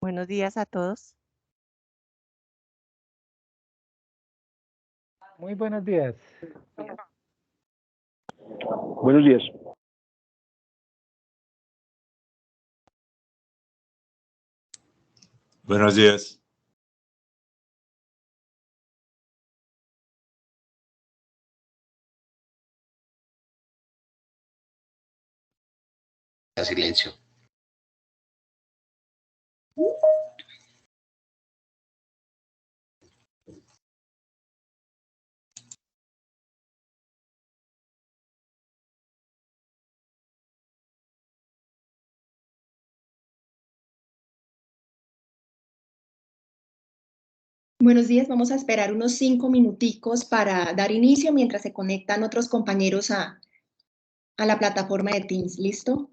Buenos días a todos. Muy buenos días. Buenos días. Buenos días. Silencio. Buenos días, vamos a esperar unos 5 minuticos para dar inicio mientras se conectan otros compañeros a la plataforma de Teams. ¿Listo?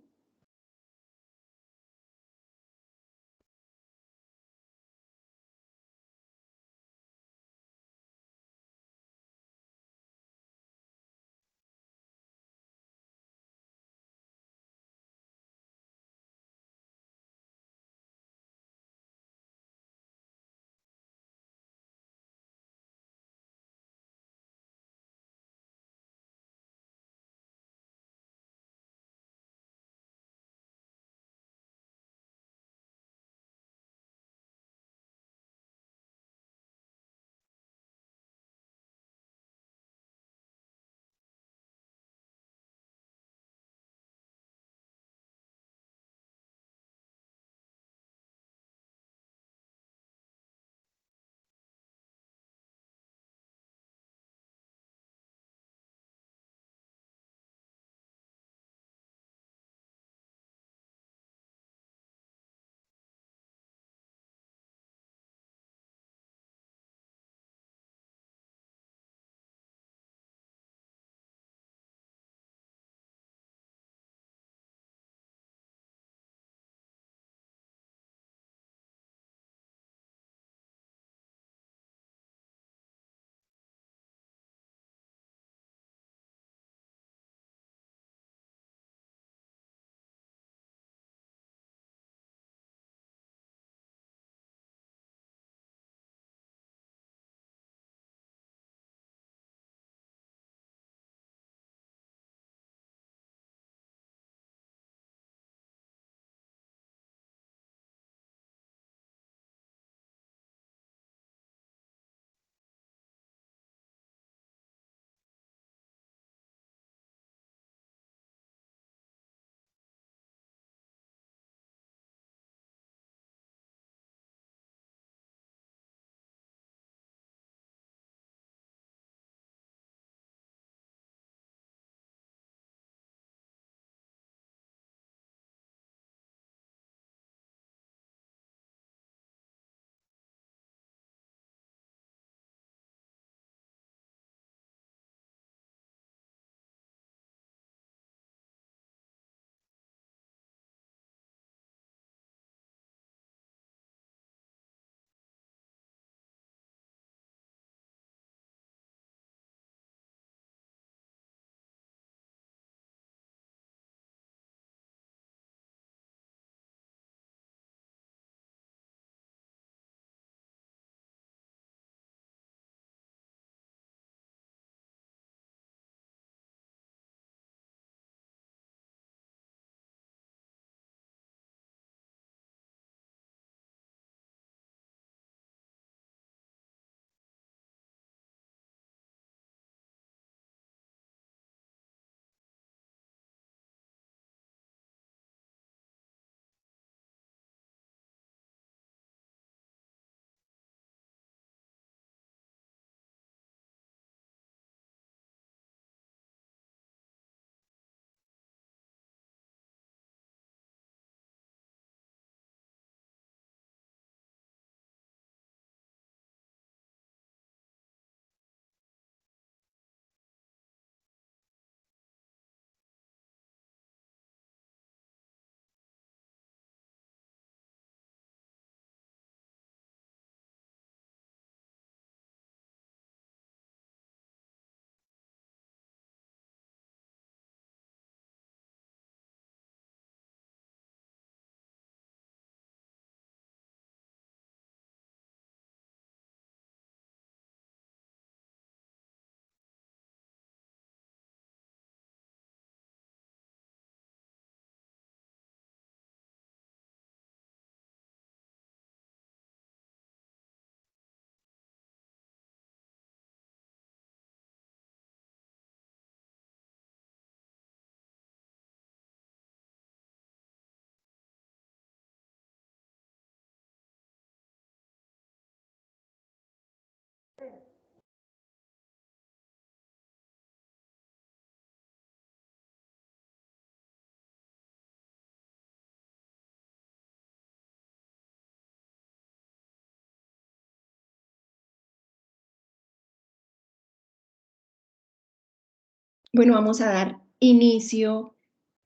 Bueno, vamos a dar inicio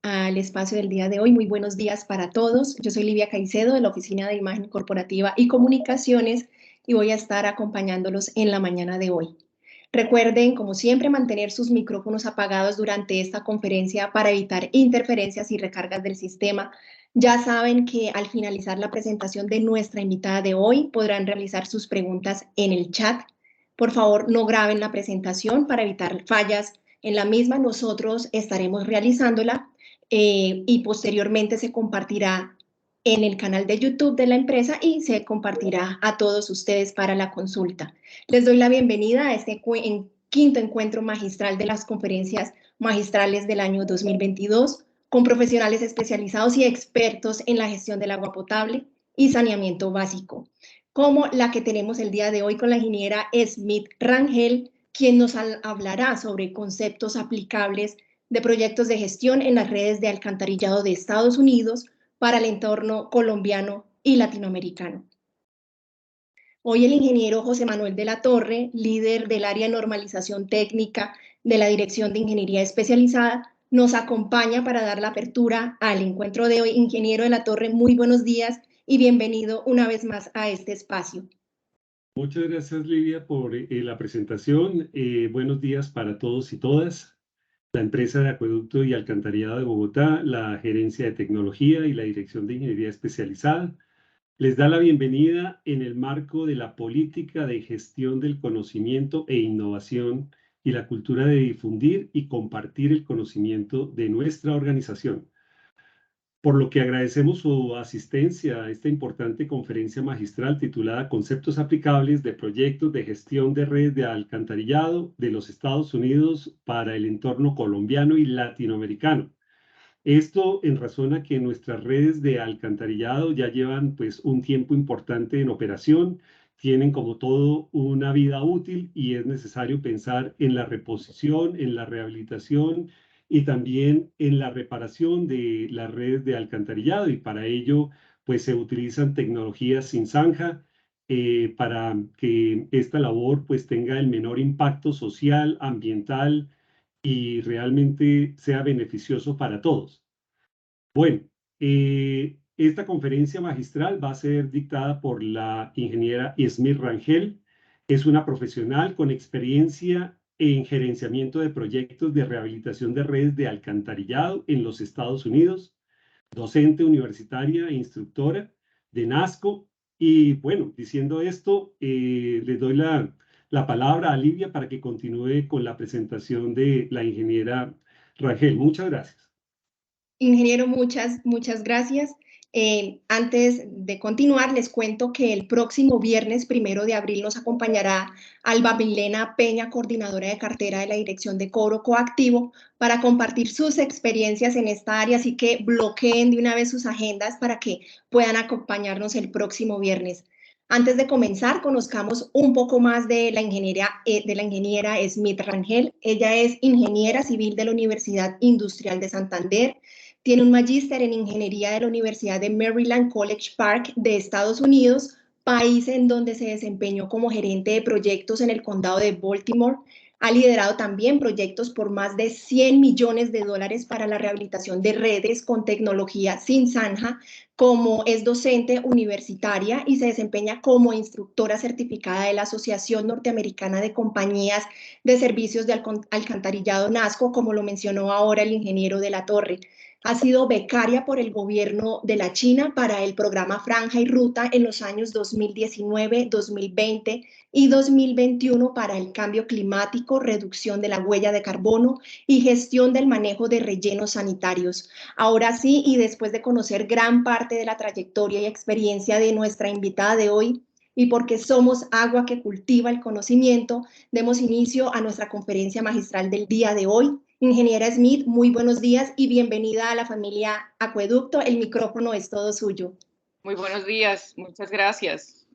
al espacio del día de hoy. Muy buenos días para todos. Yo soy Livia Caicedo de la Oficina de Imagen Corporativa y Comunicaciones y voy a estar acompañándolos en la mañana de hoy. Recuerden, como siempre, mantener sus micrófonos apagados durante esta conferencia para evitar interferencias y recargas del sistema. Ya saben que al finalizar la presentación de nuestra invitada de hoy podrán realizar sus preguntas en el chat. Por favor, no graben la presentación para evitar fallas en la misma. Nosotros estaremos realizándola y posteriormente se compartirá en el canal de YouTube de la empresa y se compartirá a todos ustedes para la consulta. Les doy la bienvenida a este quinto encuentro magistral de las conferencias magistrales del año 2022 con profesionales especializados y expertos en la gestión del agua potable y saneamiento básico, como la que tenemos el día de hoy con la ingeniera Smith Rangel, quien nos hablará sobre conceptos aplicables de proyectos de gestión en las redes de alcantarillado de Estados Unidos para el entorno colombiano y latinoamericano. Hoy el ingeniero José Manuel de la Torre, líder del área de normalización técnica de la Dirección de Ingeniería Especializada, nos acompaña para dar la apertura al encuentro de hoy. Ingeniero de la Torre, muy buenos días y bienvenido una vez más a este espacio. Muchas gracias, Livia, por la presentación. Buenos días para todos y todas. La empresa de Acueducto y Alcantarillado de Bogotá, la Gerencia de Tecnología y la Dirección de Ingeniería Especializada les da la bienvenida en el marco de la política de gestión del conocimiento e innovación y la cultura de difundir y compartir el conocimiento de nuestra organización. Por lo que agradecemos su asistencia a esta importante conferencia magistral titulada Conceptos aplicables de proyectos de gestión de redes de alcantarillado de los Estados Unidos para el entorno colombiano y latinoamericano. Esto en razón a que nuestras redes de alcantarillado ya llevan pues un tiempo importante en operación, tienen como todo una vida útil y es necesario pensar en la reposición, en la rehabilitación y también en la reparación de las redes de alcantarillado, y para ello pues se utilizan tecnologías sin zanja para que esta labor pues tenga el menor impacto social, ambiental y realmente sea beneficioso para todos. Bueno, esta conferencia magistral va a ser dictada por la ingeniera Smith Rangel. Es una profesional con experiencia en gerenciamiento de proyectos de rehabilitación de redes de alcantarillado en los Estados Unidos, docente universitaria e instructora de NASCO. Y bueno, diciendo esto, les doy la palabra a Livia para que continúe con la presentación de la ingeniera Rangel. Muchas gracias. Ingeniero, muchas gracias. Antes de continuar, les cuento que el próximo viernes 1 de abril nos acompañará Alba Milena Peña, coordinadora de cartera de la Dirección de Cobro Coactivo, para compartir sus experiencias en esta área, así que bloqueen de una vez sus agendas para que puedan acompañarnos el próximo viernes. Antes de comenzar, conozcamos un poco más de la ingeniera Smith Rangel. Ella es ingeniera civil de la Universidad Industrial de Santander. Tiene un magíster en ingeniería de la Universidad de Maryland College Park de Estados Unidos, país en donde se desempeñó como gerente de proyectos en el condado de Baltimore. Ha liderado también proyectos por más de $100 millones para la rehabilitación de redes con tecnología sin zanja, como es docente universitaria y se desempeña como instructora certificada de la Asociación Norteamericana de Compañías de Servicios de Alcantarillado NASCO, como lo mencionó ahora el ingeniero de la Torre. Ha sido becaria por el gobierno de la China para el programa Franja y Ruta en los años 2019, 2020 y 2021 para el cambio climático, reducción de la huella de carbono y gestión del manejo de rellenos sanitarios. Ahora sí, y después de conocer gran parte de la trayectoria y experiencia de nuestra invitada de hoy, y porque somos agua que cultiva el conocimiento, demos inicio a nuestra conferencia magistral del día de hoy. Ingeniera Smith, muy buenos días y bienvenida a la familia Acueducto. El micrófono es todo suyo. Muy buenos días, muchas gracias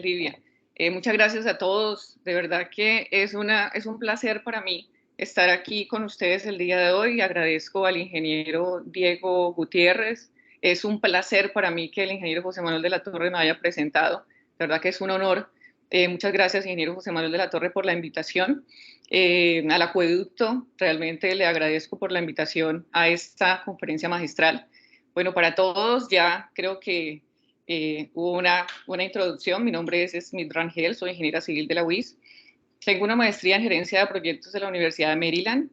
Livia. Muchas gracias a todos. De verdad que es un placer para mí estar aquí con ustedes el día de hoy. Agradezco al ingeniero Diego Gutiérrez. Es un placer para mí que el ingeniero José Manuel de la Torre me haya presentado. De verdad que es un honor. Muchas gracias, ingeniero José Manuel de la Torre, por la invitación. Al Acueducto, realmente le agradezco por la invitación a esta conferencia magistral. Bueno, para todos ya creo que hubo una introducción. Mi nombre es Smith Rangel, soy ingeniera civil de la UIS. Tengo una maestría en gerencia de proyectos de la Universidad de Maryland,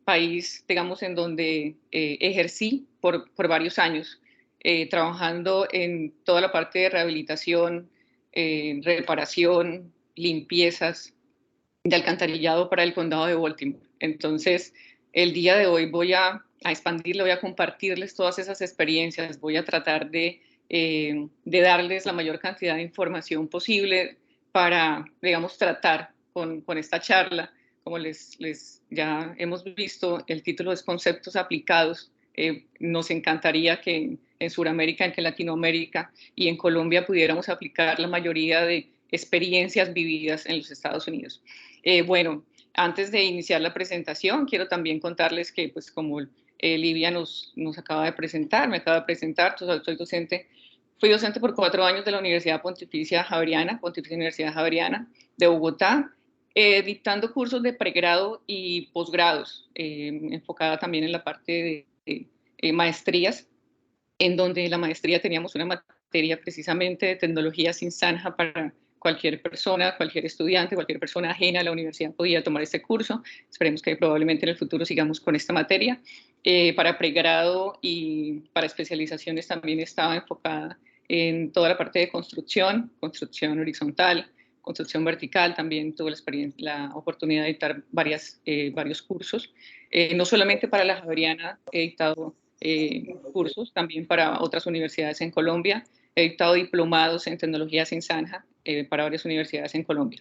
país, digamos, en donde ejercí por varios años, trabajando en toda la parte de rehabilitación, reparación, limpiezas de alcantarillado para el condado de Baltimore. Entonces, el día de hoy voy a expandirle, voy a compartirles todas esas experiencias, voy a tratar de darles la mayor cantidad de información posible para, digamos, tratar con esta charla. Como les ya hemos visto, el título es Conceptos Aplicados. Nos encantaría que en Sudamérica, en Latinoamérica y en Colombia pudiéramos aplicar la mayoría de experiencias vividas en los Estados Unidos. Bueno, antes de iniciar la presentación, quiero también contarles que, pues, como Livia nos acaba de presentar, me acaba de presentar, soy docente, fui docente por 4 años de la Universidad Pontificia Javeriana, Pontificia Universidad Javeriana de Bogotá, dictando cursos de pregrado y posgrados, enfocada también en la parte de maestrías, en donde la maestría teníamos una materia precisamente de tecnología sin zanja para cualquier persona, cualquier estudiante, cualquier persona ajena a la universidad podía tomar este curso. Esperemos que probablemente en el futuro sigamos con esta materia. Para pregrado y para especializaciones también estaba enfocada en toda la parte de construcción horizontal, construcción vertical. También tuve la oportunidad de dictar varios cursos. No solamente para la Javeriana he dictado cursos, también para otras universidades en Colombia. He dictado diplomados en tecnología sin zanja para varias universidades en Colombia.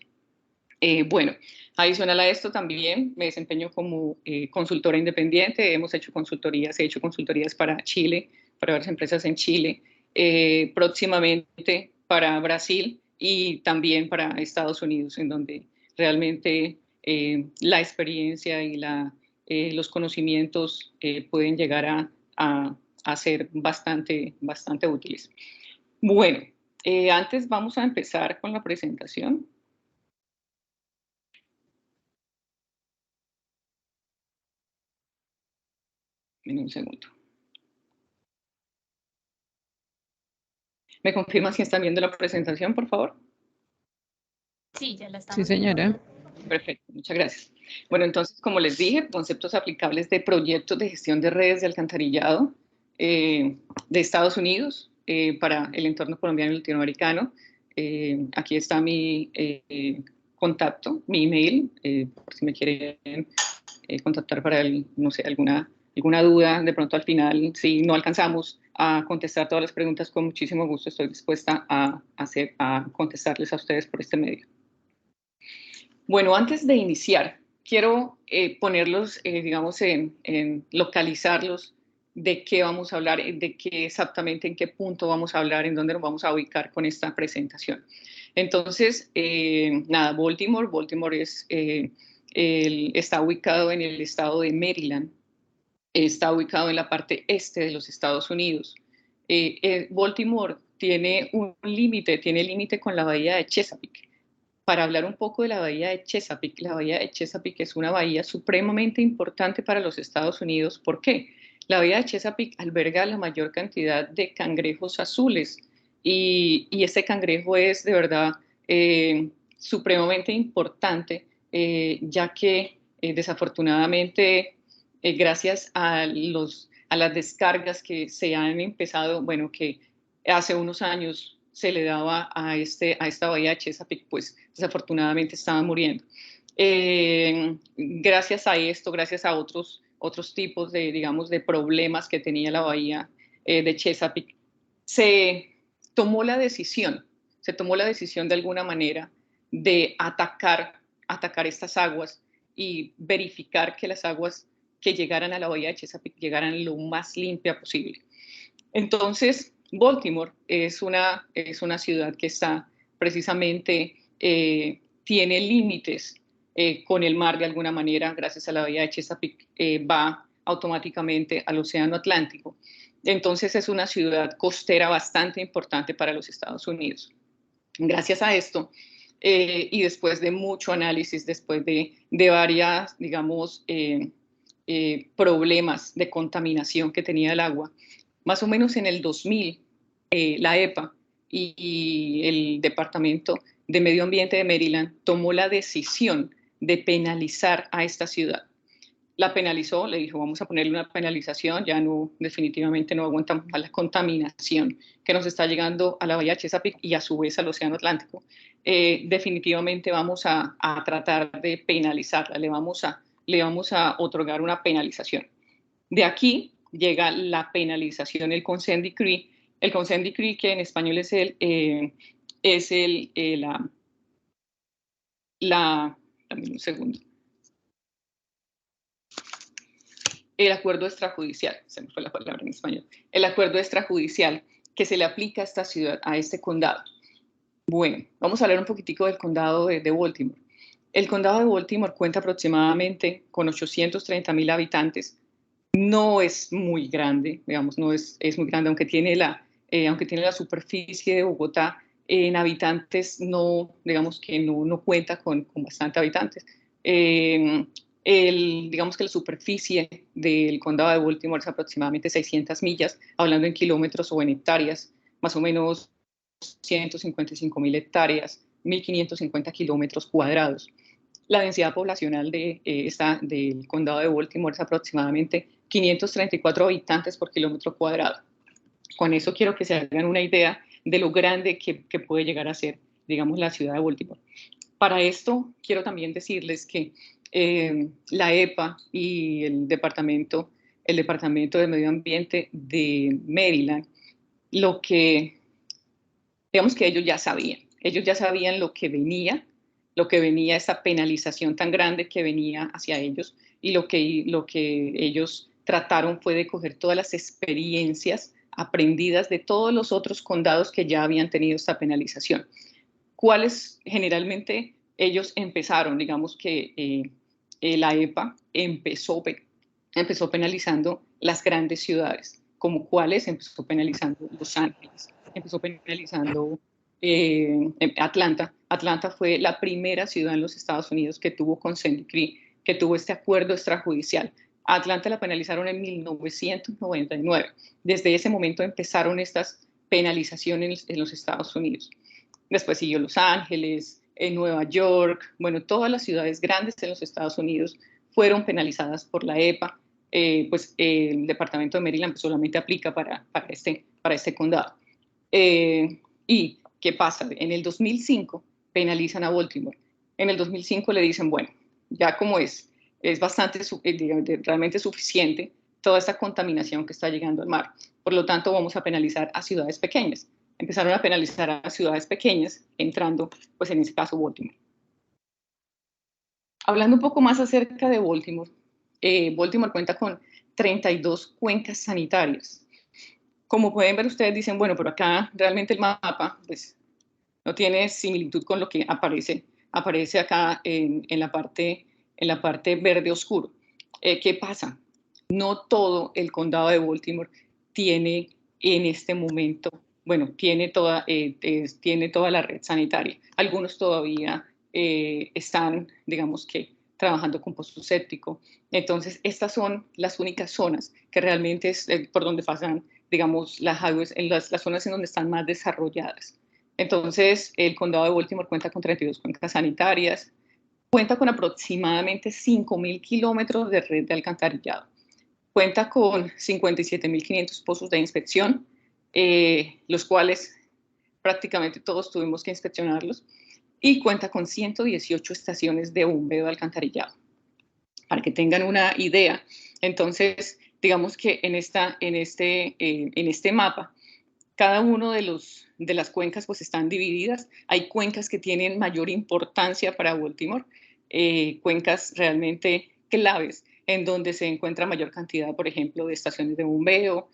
Bueno, adicional a esto también me desempeño como consultora independiente. He hecho consultorías para Chile, para varias empresas en Chile, próximamente para Brasil y también para Estados Unidos, en donde realmente la experiencia y los conocimientos pueden llegar a ser bastante útiles. Bueno, antes vamos a empezar con la presentación. En un segundo. ¿Me confirman si están viendo la presentación, por favor? Sí, ya la estamos. Sí, señora. Perfecto, muchas gracias. Bueno, entonces, como les dije, conceptos aplicables de proyectos de gestión de redes de alcantarillado de Estados Unidos para el entorno colombiano y latinoamericano. Aquí está mi contacto, mi email, por si me quieren contactar para, no sé, alguna duda. De pronto al final, si no alcanzamos a contestar todas las preguntas, con muchísimo gusto estoy dispuesta a contestarles a ustedes por este medio. Bueno, antes de iniciar, quiero ponerlos, digamos, localizarlos de qué vamos a hablar, de qué exactamente, en qué punto vamos a hablar, en dónde nos vamos a ubicar con esta presentación. Entonces, nada, Baltimore está ubicado en el estado de Maryland, está ubicado en la parte este de los Estados Unidos. Baltimore tiene límite con la bahía de Chesapeake. Para hablar un poco de la bahía de Chesapeake es una bahía supremamente importante para los Estados Unidos. ¿Por qué? La bahía de Chesapeake alberga la mayor cantidad de cangrejos azules y este cangrejo es de verdad supremamente importante, ya que desafortunadamente gracias a las descargas que se han empezado, bueno, que hace unos años se le daba a esta bahía de Chesapeake, pues desafortunadamente estaba muriendo. Gracias a esto, gracias a otros tipos de, digamos, de problemas que tenía la bahía de Chesapeake, se tomó la decisión de alguna manera de atacar estas aguas y verificar que las aguas que llegaran a la bahía de Chesapeake llegaran lo más limpia posible. Entonces, Baltimore es una ciudad que está precisamente tiene límites con el mar de alguna manera, gracias a la bahía de Chesapeake, va automáticamente al Océano Atlántico. Entonces es una ciudad costera bastante importante para los Estados Unidos. Gracias a esto, y después de mucho análisis, después de varias, digamos, problemas de contaminación que tenía el agua, más o menos en el 2000, la EPA y el Departamento de Medio Ambiente de Maryland tomó la decisión de penalizar a esta ciudad. La penalizó, le dijo, vamos a ponerle una penalización, ya no, definitivamente no aguantamos más la contaminación que nos está llegando a la bahía de Chesapeake y a su vez al Océano Atlántico. Definitivamente vamos a tratar de penalizarla, le vamos a otorgar una penalización. De aquí llega la penalización, el Consent Decree. El Consent Decree, que en español es dame un segundo. El acuerdo extrajudicial, se me fue la palabra en español, el acuerdo extrajudicial que se le aplica a esta ciudad, a este condado. Bueno, vamos a hablar un poquitico del condado de Baltimore. El condado de Baltimore cuenta aproximadamente con 830,000 habitantes. No es muy grande, digamos, no es muy grande, aunque tiene la superficie de Bogotá, en habitantes no, digamos que no cuenta con bastante habitantes. Digamos que la superficie del condado de Baltimore es aproximadamente 600 millas, hablando en kilómetros o en hectáreas, más o menos 155,000 hectáreas, 1.550 kilómetros cuadrados. La densidad poblacional del condado de Baltimore es aproximadamente 534 habitantes por kilómetro cuadrado. Con eso quiero que se hagan una idea de lo grande que puede llegar a ser, digamos, la ciudad de Baltimore. Para esto, quiero también decirles que la EPA y el Departamento de Medio Ambiente de Maryland, digamos que ellos ya sabían lo que venía esta penalización tan grande que venía hacia ellos, y lo que ellos trataron fue de coger todas las experiencias aprendidas de todos los otros condados que ya habían tenido esta penalización. ¿Cuáles generalmente ellos empezaron? Digamos que la EPA empezó penalizando las grandes ciudades, como cuáles empezó penalizando Los Ángeles, empezó penalizando Atlanta. Atlanta fue la primera ciudad en los Estados Unidos que tuvo Consent Decree, que tuvo este acuerdo extrajudicial. A Atlanta la penalizaron en 1999. Desde ese momento empezaron estas penalizaciones en los Estados Unidos. Después siguió Los Ángeles, en Nueva York, bueno, todas las ciudades grandes en los Estados Unidos fueron penalizadas por la EPA. Pues el Departamento de Maryland pues, solamente aplica para este condado. ¿Y qué pasa? En el 2005 penalizan a Baltimore. En el 2005 le dicen, bueno, ya como es bastante, realmente suficiente toda esta contaminación que está llegando al mar. Por lo tanto, vamos a penalizar a ciudades pequeñas. Empezaron a penalizar a ciudades pequeñas, entrando, pues en este caso, Baltimore. Hablando un poco más acerca de Baltimore, Baltimore cuenta con 32 cuencas sanitarias. Como pueden ver, ustedes dicen, bueno, pero acá realmente el mapa pues, no tiene similitud con lo que aparece acá en la parte verde oscuro. ¿Qué pasa? No todo el condado de Baltimore tiene en este momento, bueno, tiene toda la red sanitaria. Algunos todavía están, digamos que, trabajando con pozo séptico. Entonces, estas son las únicas zonas que realmente es por donde pasan, digamos, las highways, en las zonas en donde están más desarrolladas. Entonces, el condado de Baltimore cuenta con 32 cuencas sanitarias, cuenta con aproximadamente 5,000 kilómetros de red de alcantarillado, cuenta con 57,500 pozos de inspección, los cuales prácticamente todos tuvimos que inspeccionarlos, y cuenta con 118 estaciones de bombeo de alcantarillado. Para que tengan una idea, entonces, digamos que en este mapa, cada uno de las cuencas pues están divididas. Hay cuencas que tienen mayor importancia para Baltimore, cuencas realmente claves en donde se encuentra mayor cantidad, por ejemplo, de estaciones de bombeo,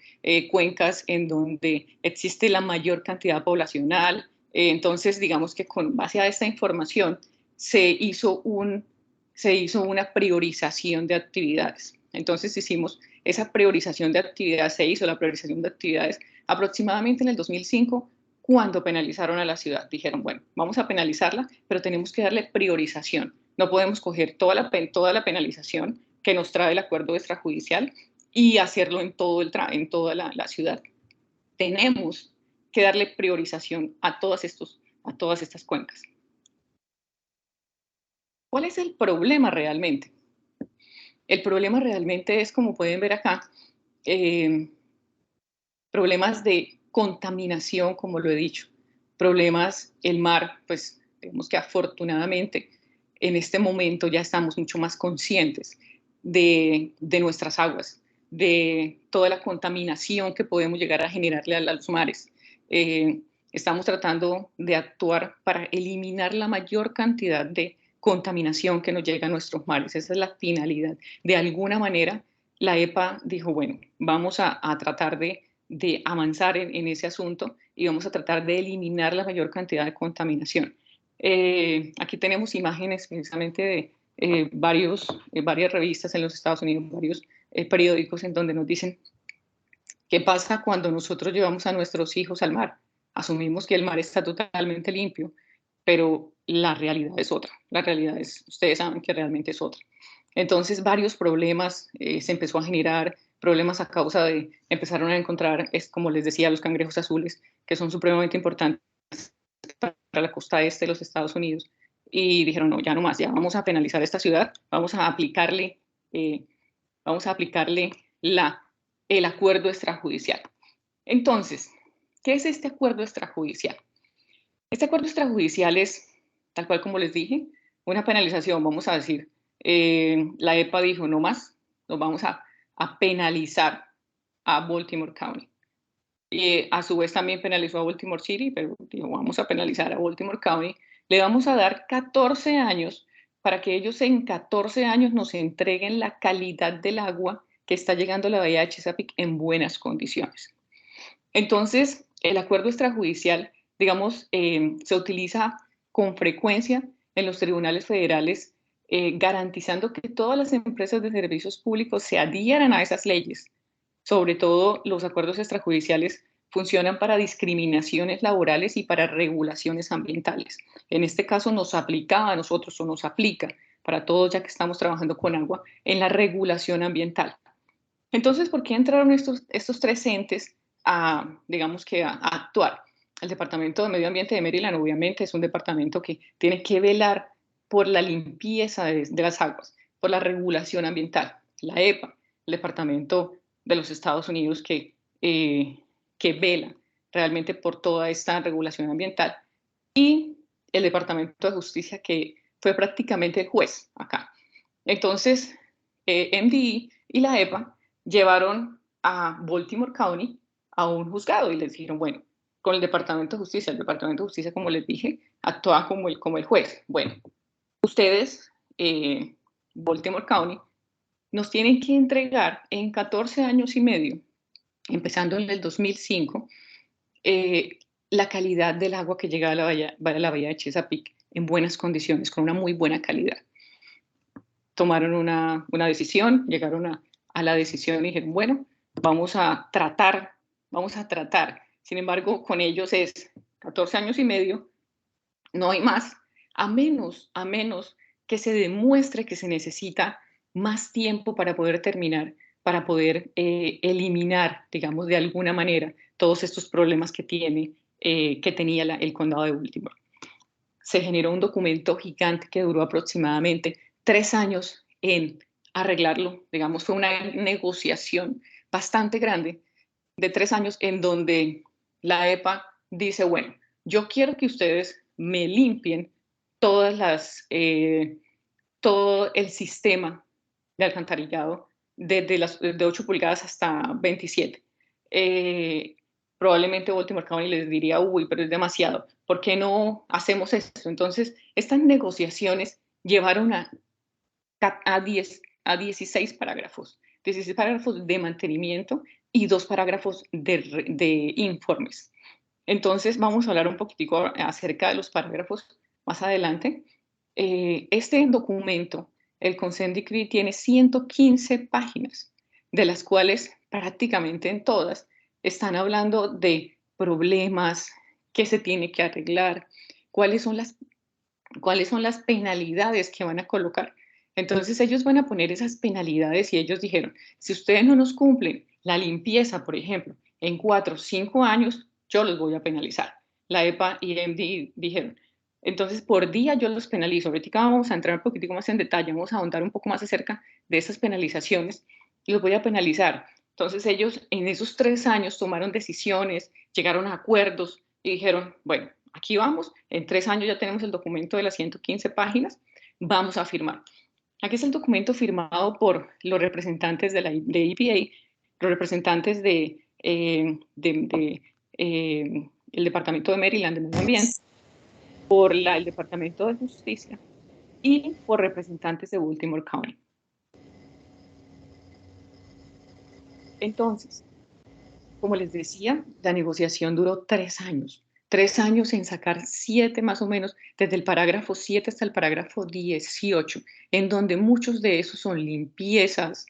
cuencas en donde existe la mayor cantidad poblacional, Entonces, digamos que con base a esta información se hizo una priorización de actividades. Entonces hicimos esa priorización de actividades, se hizo la priorización de actividades aproximadamente en el 2005, cuando penalizaron a la ciudad. Dijeron, bueno, vamos a penalizarla, pero tenemos que darle priorización. No podemos coger toda la penalización que nos trae el acuerdo extrajudicial y hacerlo en toda la ciudad. Tenemos que darle priorización a todas estas cuencas. ¿Cuál es el problema realmente? El problema realmente es, como pueden ver acá, problemas de contaminación, como lo he dicho, problemas, el mar, pues vemos que afortunadamente en este momento ya estamos mucho más conscientes de nuestras aguas, de toda la contaminación que podemos llegar a generarle a los mares. Estamos tratando de actuar para eliminar la mayor cantidad de contaminación que nos llega a nuestros mares. Esa es la finalidad. De alguna manera, la EPA dijo, bueno, vamos a tratar de avanzar en ese asunto y vamos a tratar de eliminar la mayor cantidad de contaminación. Aquí tenemos imágenes precisamente de varias revistas en los Estados Unidos, varios periódicos en donde nos dicen qué pasa cuando nosotros llevamos a nuestros hijos al mar. Asumimos que el mar está totalmente limpio, pero la realidad es otra. La realidad es, ustedes saben que realmente es otra. Entonces, varios problemas se empezó a generar, problemas a causa de, empezaron a encontrar, como les decía, los cangrejos azules, que son supremamente importantes para la costa este de los Estados Unidos. Y dijeron, no, ya no más, ya vamos a penalizar esta ciudad, vamos a aplicarle el acuerdo extrajudicial. Entonces, ¿qué es este acuerdo extrajudicial? Este acuerdo extrajudicial es, tal cual como les dije, una penalización, vamos a decir, la EPA dijo, no más, nos vamos a penalizar a Baltimore County. Y a su vez también penalizó a Baltimore City, pero dijo, vamos a penalizar a Baltimore County. Le vamos a dar 14 años para que ellos en 14 años nos entreguen la calidad del agua que está llegando a la bahía de Chesapeake en buenas condiciones. Entonces, el acuerdo extrajudicial, digamos, se utiliza con frecuencia en los tribunales federales, garantizando que todas las empresas de servicios públicos se adhieran a esas leyes. Sobre todo, los acuerdos extrajudiciales funcionan para discriminaciones laborales y para regulaciones ambientales. En este caso nos aplicaba a nosotros o nos aplica para todos, ya que estamos trabajando con agua, en la regulación ambiental. Entonces, ¿por qué entraron estos tres entes digamos que a actuar? El Departamento de Medio Ambiente de Maryland, obviamente, es un departamento que tiene que velar por la limpieza de las aguas, por la regulación ambiental. La EPA, el Departamento de los Estados Unidos, que vela realmente por toda esta regulación ambiental, y el Departamento de Justicia, que fue prácticamente el juez acá. Entonces, MDE y la EPA llevaron a Baltimore County a un juzgado y les dijeron, bueno, con el Departamento de Justicia, como les dije, actúa como el juez. Bueno, ustedes, Baltimore County, nos tienen que entregar en 14 años y medio, empezando en el 2005, la calidad del agua que llega a la bahía de Chesapeake en buenas condiciones, con una muy buena calidad. Tomaron una decisión, llegaron a la decisión y dijeron, bueno, vamos a tratar. Sin embargo, con ellos es 14 años y medio, no hay más, a menos que se demuestre que se necesita más tiempo para poder terminar, para poder eliminar, digamos, de alguna manera, todos estos problemas que tenía el condado de Baltimore. Se generó un documento gigante que duró aproximadamente 3 años en arreglarlo. Digamos, fue una negociación bastante grande de 3 años en donde la EPA dice, bueno, yo quiero que ustedes me limpien todo el sistema de alcantarillado de 8 pulgadas hasta 27. Probablemente Baltimore County les diría, uy, pero es demasiado, ¿por qué no hacemos esto? Entonces, estas negociaciones llevaron a 16 parágrafos, 16 parágrafos de mantenimiento y 2 parágrafos de informes. Entonces vamos a hablar un poquitico acerca de los parágrafos más adelante. Este documento, el Consent Decree, tiene 115 páginas, de las cuales prácticamente en todas están hablando de problemas que se tiene que arreglar, cuáles son las penalidades que van a colocar. Entonces ellos van a poner esas penalidades y ellos dijeron, si ustedes no nos cumplen la limpieza, por ejemplo, en 4 o 5 años, yo los voy a penalizar. La EPA y EMD dijeron, entonces por día yo los penalizo. Ahorita vamos a entrar un poquitico más en detalle, vamos a ahondar un poco más acerca de esas penalizaciones y los voy a penalizar. Entonces ellos en esos 3 años tomaron decisiones, llegaron a acuerdos y dijeron, bueno, aquí vamos, en 3 años ya tenemos el documento de las 115 páginas, vamos a firmar. Aquí es el documento firmado por los representantes de EPA, los representantes el Departamento de Maryland de Medio Ambiente, por el Departamento de Justicia y por representantes de Baltimore County. Entonces, como les decía, la negociación duró 3 años. 3 años en sacar 7 más o menos, desde el parágrafo 7 hasta el parágrafo 18, en donde muchos de esos son limpiezas,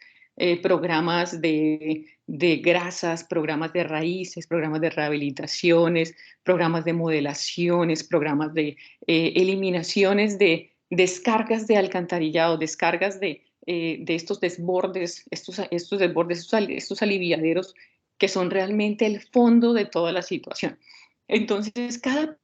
programas de grasas, programas de raíces, programas de rehabilitaciones, programas de modelaciones, programas de eliminaciones de descargas de alcantarillado, descargas de estos desbordes, estos aliviaderos que son realmente el fondo de toda la situación. Entonces, cada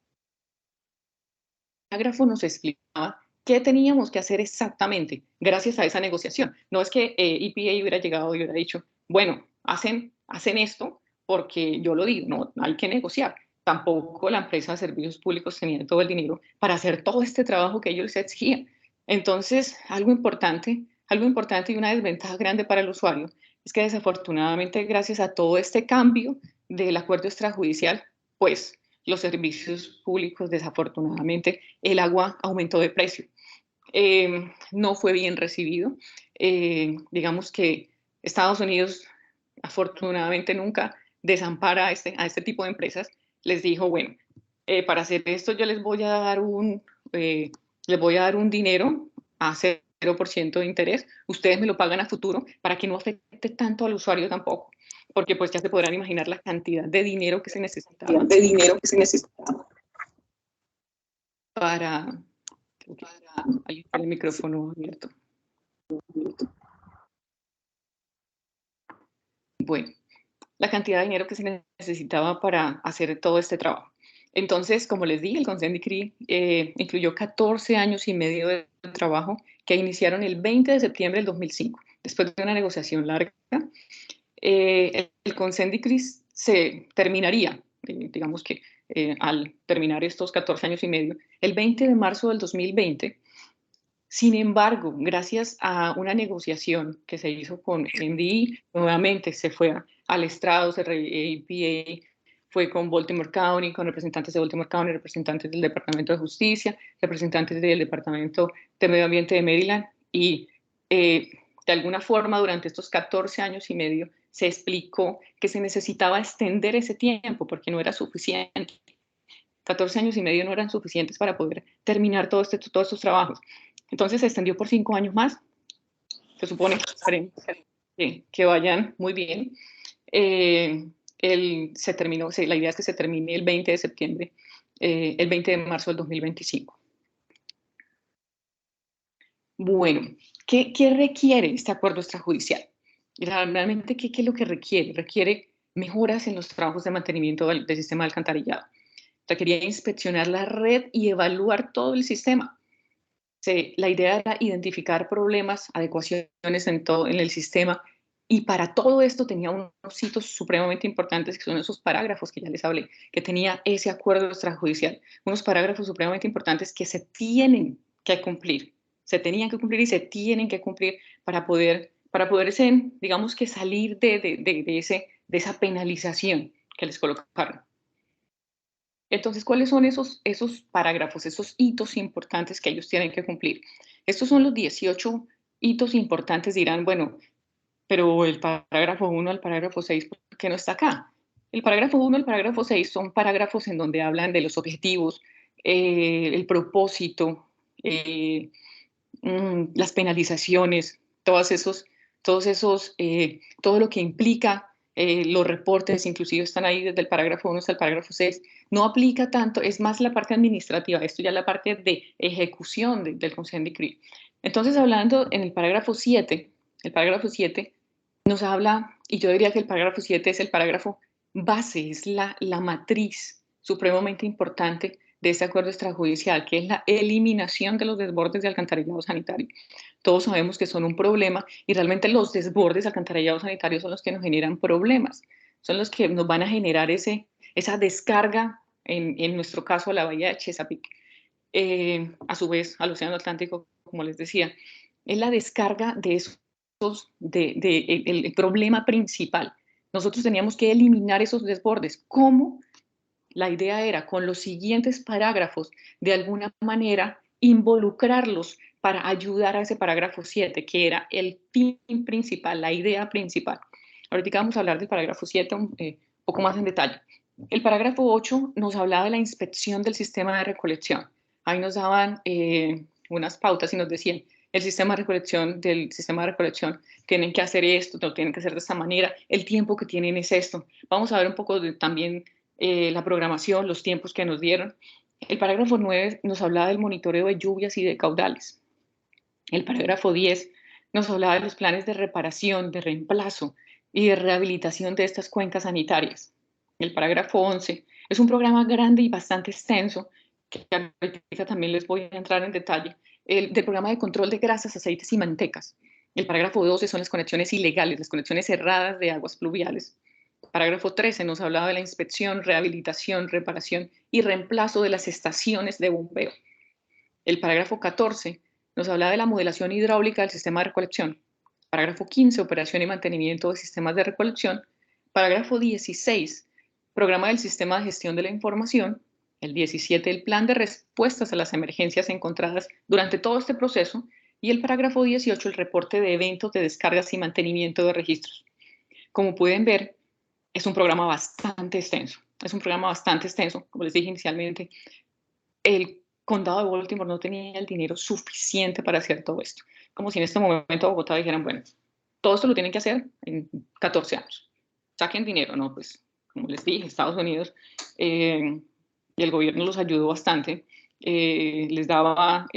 parágrafo nos explicaba qué teníamos que hacer exactamente gracias a esa negociación. No es que EPA hubiera llegado y hubiera dicho, bueno, hacen esto porque yo lo digo, no, hay que negociar. Tampoco la empresa de servicios públicos tenía todo el dinero para hacer todo este trabajo que ellos exigían. Entonces, algo importante y una desventaja grande para el usuario es que desafortunadamente, gracias a todo este cambio del acuerdo extrajudicial, pues los servicios públicos, desafortunadamente, el agua aumentó de precio. No fue bien recibido. Digamos que Estados Unidos, afortunadamente, nunca desampara a este tipo de empresas. Les dijo, bueno, para hacer esto yo les voy a dar un dinero a 0% de interés. Ustedes me lo pagan a futuro para que no afecte tanto al usuario tampoco. Porque pues ya se podrán imaginar la cantidad de dinero que se necesitaba. Para ahí está el micrófono abierto. Bueno, la cantidad de dinero que se necesitaba para hacer todo este trabajo. Entonces, como les dije, el Consent Decree incluyó 14 años y medio de trabajo que iniciaron el 20 de septiembre del 2005, después de una negociación larga. El Consent Decree se terminaría, digamos que al terminar estos 14 años y medio, el 20 de marzo del 2020. Sin embargo, gracias a una negociación que se hizo con MDE, nuevamente se fue al estrado, EPA fue con Baltimore County, con representantes de Baltimore County, representantes del Departamento de Justicia, representantes del Departamento de Medio Ambiente de Maryland, y de alguna forma durante estos 14 años y medio se explicó que se necesitaba extender ese tiempo porque no era suficiente. 14 años y medio no eran suficientes para poder terminar todos estos trabajos. Entonces se extendió por 5 años más. Se supone que vayan muy bien. Se terminó, la idea es que se termine el 20 de septiembre, el 20 de marzo del 2025. Bueno, ¿qué requiere este acuerdo extrajudicial? Realmente, ¿qué es lo que requiere? Requiere mejoras en los trabajos de mantenimiento del sistema de alcantarillado. Requería inspeccionar la red y evaluar todo el sistema. La idea era identificar problemas, adecuaciones en el sistema, y para todo esto tenía unos hitos supremamente importantes, que son esos parágrafos que ya les hablé, que tenía ese acuerdo extrajudicial, unos parágrafos supremamente importantes que se tienen que cumplir, se tenían que cumplir y se tienen que cumplir para poder digamos que salir de esa penalización que les colocaron. Entonces, ¿cuáles son esos parágrafos, esos hitos importantes que ellos tienen que cumplir? Estos son los 18 hitos importantes. Dirán, bueno, pero el parágrafo 1 al parágrafo 6, ¿por qué no está acá? El parágrafo 1 y el parágrafo 6 son parágrafos en donde hablan de los objetivos, el propósito, las penalizaciones, todo lo que implica los reportes, inclusive están ahí desde el parágrafo 1 hasta el parágrafo 6. No aplica tanto, es más la parte administrativa, esto ya es la parte de ejecución del Consent Decree. Entonces, hablando en el parágrafo 7 nos habla, y yo diría que el parágrafo 7 es el parágrafo base, es la matriz supremamente importante de este acuerdo extrajudicial, que es la eliminación de los desbordes de alcantarillado sanitario. Todos sabemos que son un problema y realmente los desbordes de alcantarillado sanitario son los que nos generan problemas, son los que nos van a generar esa descarga, en nuestro caso a la bahía de Chesapeake, a su vez al Océano Atlántico, como les decía. Es la descarga de esos, el problema principal. Nosotros teníamos que eliminar esos desbordes. ¿Cómo? La idea era, con los siguientes parágrafos, de alguna manera involucrarlos para ayudar a ese parágrafo 7, que era el fin principal, la idea principal. Ahorita vamos a hablar del parágrafo 7 un poco más en detalle. El parágrafo 8 nos hablaba de la inspección del sistema de recolección. Ahí nos daban unas pautas y nos decían, el sistema de recolección, tienen que hacer esto, lo tienen que hacer de esta manera, el tiempo que tienen es esto. Vamos a ver un poco también la programación, los tiempos que nos dieron. El parágrafo 9 nos hablaba del monitoreo de lluvias y de caudales. El parágrafo 10 nos hablaba de los planes de reparación, de reemplazo y de rehabilitación de estas cuencas sanitarias. El parágrafo 11 es un programa grande y bastante extenso, que ahorita también les voy a entrar en detalle, del programa de control de grasas, aceites y mantecas. El parágrafo 12 son las conexiones ilegales, las conexiones cerradas de aguas pluviales. Parágrafo 13 nos hablaba de la inspección, rehabilitación, reparación y reemplazo de las estaciones de bombeo. El parágrafo 14 nos hablaba de la modelación hidráulica del sistema de recolección. Parágrafo 15, operación y mantenimiento de sistemas de recolección. Parágrafo 16, programa del sistema de gestión de la información. El 17, el plan de respuestas a las emergencias encontradas durante todo este proceso. Y el parágrafo 18, el reporte de eventos de descargas y mantenimiento de registros. Como pueden ver, es un programa bastante extenso. Como les dije inicialmente, el condado de Baltimore no tenía el dinero suficiente para hacer todo esto. Como si en este momento Bogotá dijeran, bueno, todo esto lo tienen que hacer en 14 años. Saquen dinero, ¿no? Pues, como les dije, Estados Unidos y el gobierno los ayudó bastante. Les daba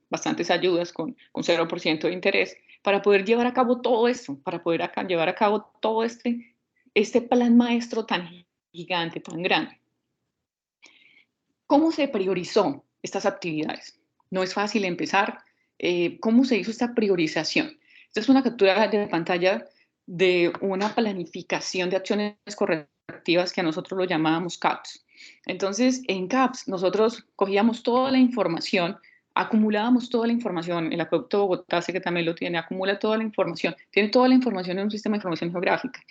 bastantes ayudas con 0% de interés para poder llevar a cabo todo esto, para poder llevar a cabo todo este plan maestro tan gigante, tan grande. ¿Cómo se priorizó estas actividades? No es fácil empezar. ¿Cómo se hizo esta priorización? Esta es una captura de pantalla de una planificación de acciones correctivas que a nosotros lo llamábamos CAPS. Entonces, en CAPS nosotros cogíamos toda la información, acumulábamos toda la información. El Acueducto de Bogotá, sé que también lo tiene, acumula toda la información, tiene toda la información en un sistema de información geográfica.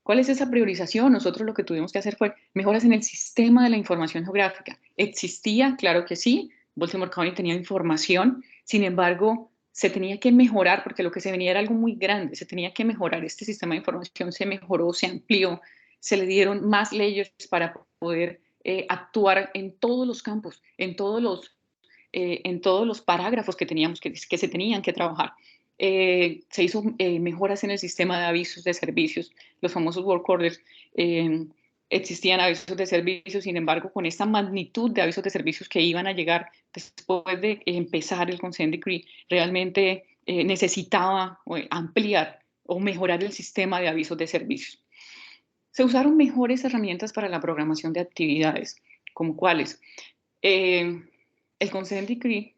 ¿Cuál es esa priorización? Nosotros lo que tuvimos que hacer fue mejoras en el sistema de la información geográfica. ¿Existía? Claro que sí. Baltimore County tenía información, sin embargo, se tenía que mejorar porque lo que se venía era algo muy grande. Se tenía que mejorar este sistema de información, se mejoró, se amplió, se le dieron más leyes para poder actuar en todos los campos, en todos los parágrafos que se tenían que trabajar. Se hizo mejoras en el sistema de avisos de servicios, los famosos work orders. Existían avisos de servicios, sin embargo, con esta magnitud de avisos de servicios que iban a llegar después de empezar el Consent Decree, realmente necesitaba ampliar o mejorar el sistema de avisos de servicios. Se usaron mejores herramientas para la programación de actividades, como cuáles. El Consent Decree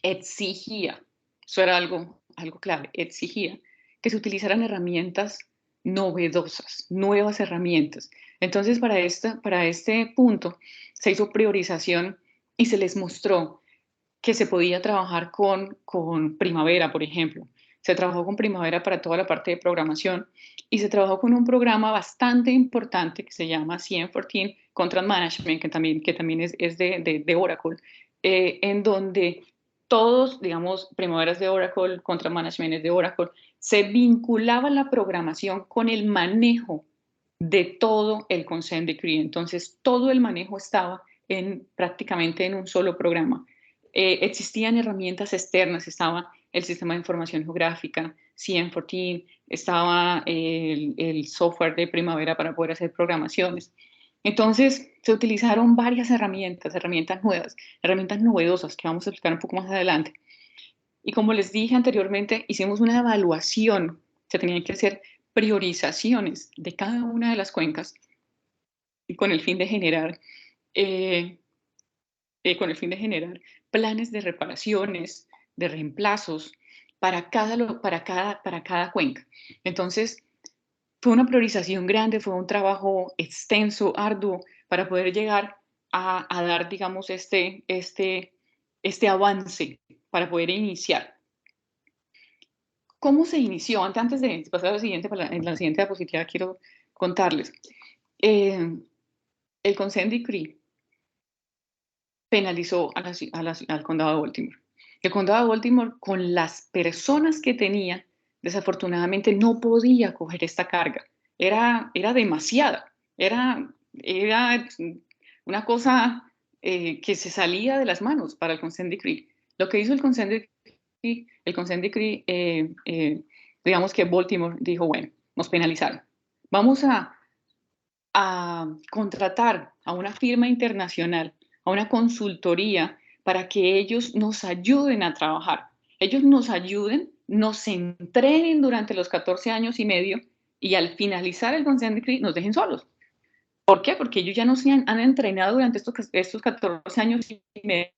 exigía, eso era algo clave, exigía que se utilizaran herramientas novedosas, nuevas herramientas. Entonces, para este punto, se hizo priorización y se les mostró que se podía trabajar con Primavera, por ejemplo. Se trabajó con Primavera para toda la parte de programación y se trabajó con un programa bastante importante que se llama CM14 Contract Management, que también es de Oracle, en donde todos, digamos, Primavera es de Oracle, Contract Management es de Oracle, se vinculaba la programación con el manejo de todo el Consent Decree. Entonces, todo el manejo estaba prácticamente en un solo programa. Existían herramientas externas, estaba el Sistema de Información Geográfica, CM14, estaba el software de Primavera para poder hacer programaciones. Entonces, se utilizaron varias herramientas nuevas, herramientas novedosas que vamos a explicar un poco más adelante. Y como les dije anteriormente, hicimos una evaluación, se tenían que hacer priorizaciones de cada una de las cuencas con el fin de generar planes de reparaciones, de reemplazos para cada cuenca. Entonces, fue una priorización grande, fue un trabajo extenso, arduo, para poder llegar a dar, digamos, este avance, para poder iniciar. ¿Cómo se inició? Antes de pasar a en la siguiente diapositiva quiero contarles. El Consent Decree penalizó al condado de Baltimore. El condado de Baltimore, con las personas que tenía, desafortunadamente no podía coger esta carga. Era demasiada. Era una cosa que se salía de las manos para el Consent Decree. Lo que hizo el Consent Decree, digamos que Baltimore dijo, bueno, nos penalizaron. Vamos a contratar a una firma internacional, a una consultoría, para que ellos nos ayuden a trabajar. Ellos nos ayuden, nos entrenen durante los 14 años y medio y al finalizar el Consent Decree nos dejen solos. ¿Por qué? Porque ellos ya nos han entrenado durante estos 14 años y medio.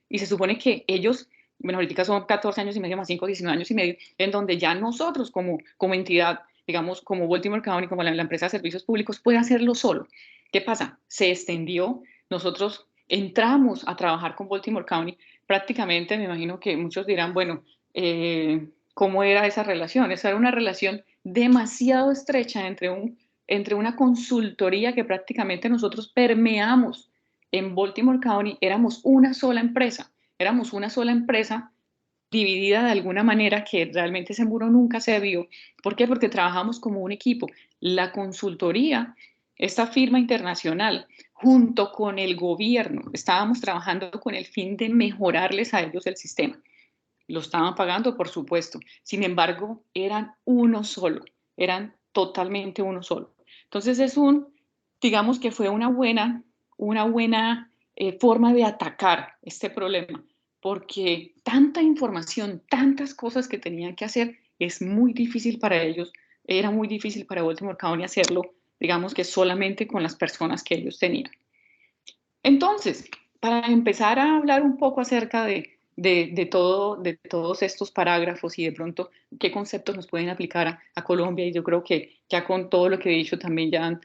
Y se supone que ellos, bueno, ahorita son 14 años y medio más 5, 19 años y medio, en donde ya nosotros como entidad, digamos, como Baltimore County, como la empresa de servicios públicos, puede hacerlo solo. ¿Qué pasa? Se extendió, nosotros entramos a trabajar con Baltimore County, prácticamente me imagino que muchos dirán, bueno, ¿cómo era esa relación? Esa era una relación demasiado estrecha entre una consultoría que prácticamente nosotros permeamos en Baltimore County. Éramos una sola empresa dividida de alguna manera que realmente ese muro nunca se vio. ¿Por qué? Porque trabajamos como un equipo. La consultoría, esta firma internacional, junto con el gobierno, estábamos trabajando con el fin de mejorarles a ellos el sistema. Lo estaban pagando, por supuesto. Sin embargo, eran uno solo, eran totalmente uno solo. Entonces digamos que fue una buena forma de atacar este problema, porque tanta información, tantas cosas que tenían que hacer, es muy difícil para ellos, era muy difícil para Baltimore County hacerlo, digamos que solamente con las personas que ellos tenían. Entonces, para empezar a hablar un poco acerca de todos estos parágrafos y de pronto qué conceptos nos pueden aplicar a Colombia, y yo creo que ya con todo lo que he dicho también ya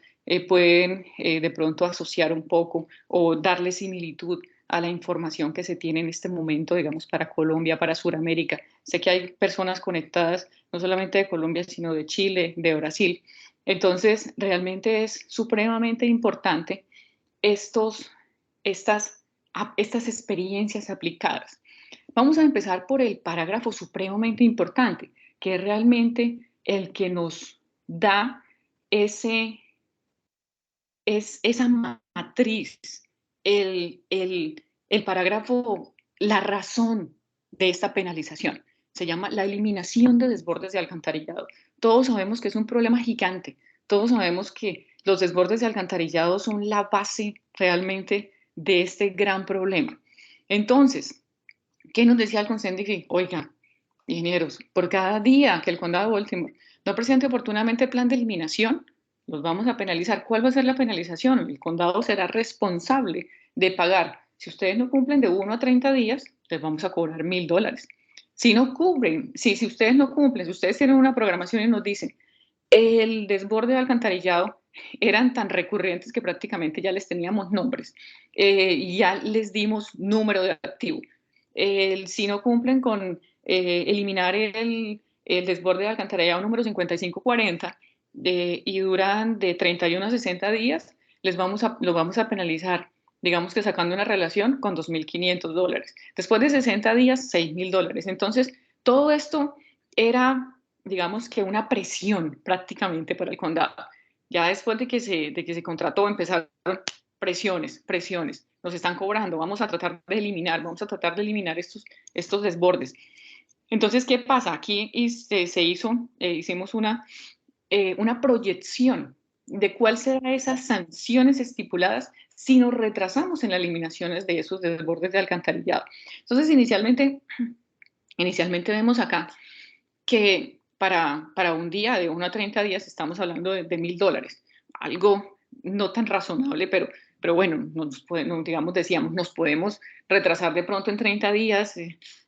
pueden de pronto asociar un poco o darle similitud a la información que se tiene en este momento, digamos, para Colombia, para Sudamérica. Sé que hay personas conectadas no solamente de Colombia, sino de Chile, de Brasil. Entonces, realmente es supremamente importante estas experiencias aplicadas. Vamos a empezar por el parágrafo supremamente importante, que es realmente el que nos da esa matriz, el parágrafo, la razón de esta penalización. Se llama la eliminación de desbordes de alcantarillado. Todos sabemos que es un problema gigante. Todos sabemos que los desbordes de alcantarillado son la base realmente de este gran problema. Entonces, ¿qué nos decía el Consent Decree? Oiga, ingenieros, por cada día que el condado de Baltimore no presente oportunamente el plan de eliminación, los vamos a penalizar. ¿Cuál va a ser la penalización? El condado será responsable de pagar. Si ustedes no cumplen de 1 a 30 días, les vamos a cobrar $1,000. Si no cubren, si ustedes no cumplen, si ustedes tienen una programación y nos dicen, el desborde de alcantarillado eran tan recurrentes que prácticamente ya les teníamos nombres, ya les dimos número de activo. Si no cumplen con eliminar el desborde de alcantarillado número 5540 y duran de 31 a 60 días, los vamos a penalizar, digamos que sacando una relación con $2,500. Después de 60 días, $6,000. Entonces, todo esto era digamos que una presión prácticamente para el condado. Ya después de que se contrató, empezaron presiones. Nos están cobrando, vamos a tratar de eliminar estos desbordes. Entonces, ¿qué pasa? Aquí hicimos una proyección de cuáles serán esas sanciones estipuladas si nos retrasamos en las eliminaciones de esos desbordes de alcantarillado. Entonces, inicialmente vemos acá que para un día, de 1 a 30 días, estamos hablando de $1.000. Algo no tan razonable, pero bueno, decíamos, nos podemos retrasar de pronto en 30 días,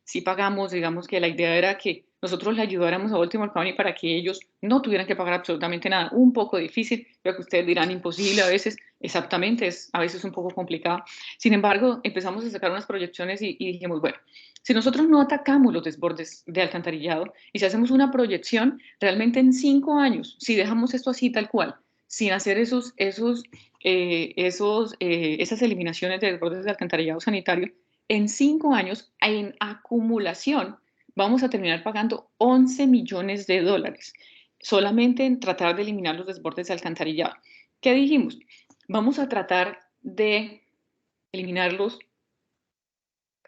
si pagamos, digamos que la idea era que nosotros le ayudáramos a Baltimore County para que ellos no tuvieran que pagar absolutamente nada. Un poco difícil, creo que ustedes dirán imposible a veces, exactamente, es a veces un poco complicado. Sin embargo, empezamos a sacar unas proyecciones y dijimos, bueno, si nosotros no atacamos los desbordes de alcantarillado y si hacemos una proyección, realmente en 5 años, si dejamos esto así tal cual, sin hacer esas eliminaciones de desbordes de alcantarillado sanitario, en 5 años, en acumulación, vamos a terminar pagando $11 millones solamente en tratar de eliminar los desbordes de alcantarillado. ¿Qué dijimos? Vamos a tratar de eliminarlos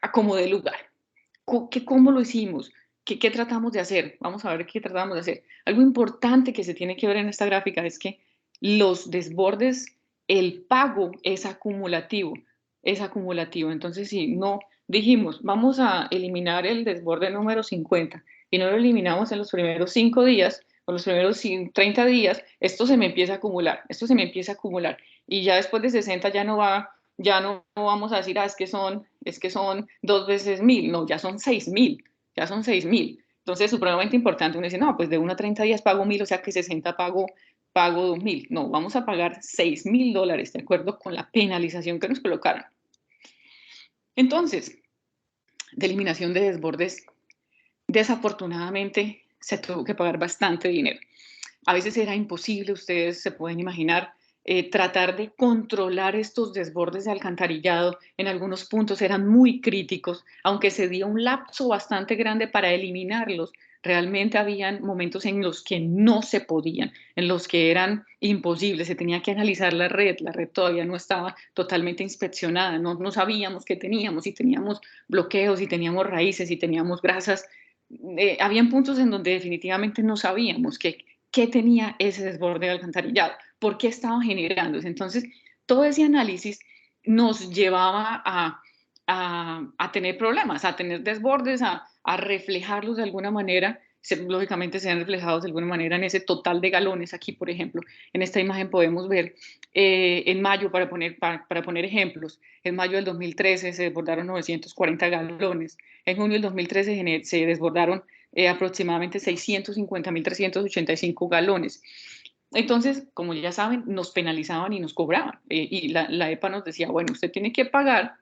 a como dé lugar. ¿Cómo lo hicimos? ¿Qué tratamos de hacer? Vamos a ver qué tratamos de hacer. Algo importante que se tiene que ver en esta gráfica es que los desbordes, el pago es acumulativo. Entonces, si no dijimos, vamos a eliminar el desborde número 50 y no lo eliminamos en los primeros 5 días o los primeros 30 días, esto se me empieza a acumular, y ya después de 60 ya no vamos a decir, es que son 2 veces 1.000, no, ya son 6.000. Entonces, supremamente importante, uno dice, no, pues de 1 a 30 días pago 1.000, o sea que 60 pago 2.000. No, vamos a pagar $6.000, de acuerdo con la penalización que nos colocaron. Entonces, de eliminación de desbordes, desafortunadamente se tuvo que pagar bastante dinero. A veces era imposible, ustedes se pueden imaginar, tratar de controlar estos desbordes de alcantarillado. En algunos puntos eran muy críticos, aunque se dio un lapso bastante grande para eliminarlos. Realmente habían momentos en los que no se podían, en los que eran imposibles, se tenía que analizar la red todavía no estaba totalmente inspeccionada, no sabíamos qué teníamos, si teníamos bloqueos, si teníamos raíces, si teníamos grasas. Habían puntos en donde definitivamente no sabíamos qué tenía ese desborde de alcantarillado, por qué estaba generándose. Entonces, todo ese análisis nos llevaba a tener problemas, a tener desbordes, a reflejarlos de alguna manera. Lógicamente se han reflejados de alguna manera en ese total de galones. Aquí, por ejemplo, en esta imagen podemos ver en mayo, para poner ejemplos, en mayo del 2013 se desbordaron 940 galones, en junio del 2013 se desbordaron aproximadamente 650.385 galones. Entonces, como ya saben, nos penalizaban y nos cobraban. Y la EPA nos decía, bueno, usted tiene que pagar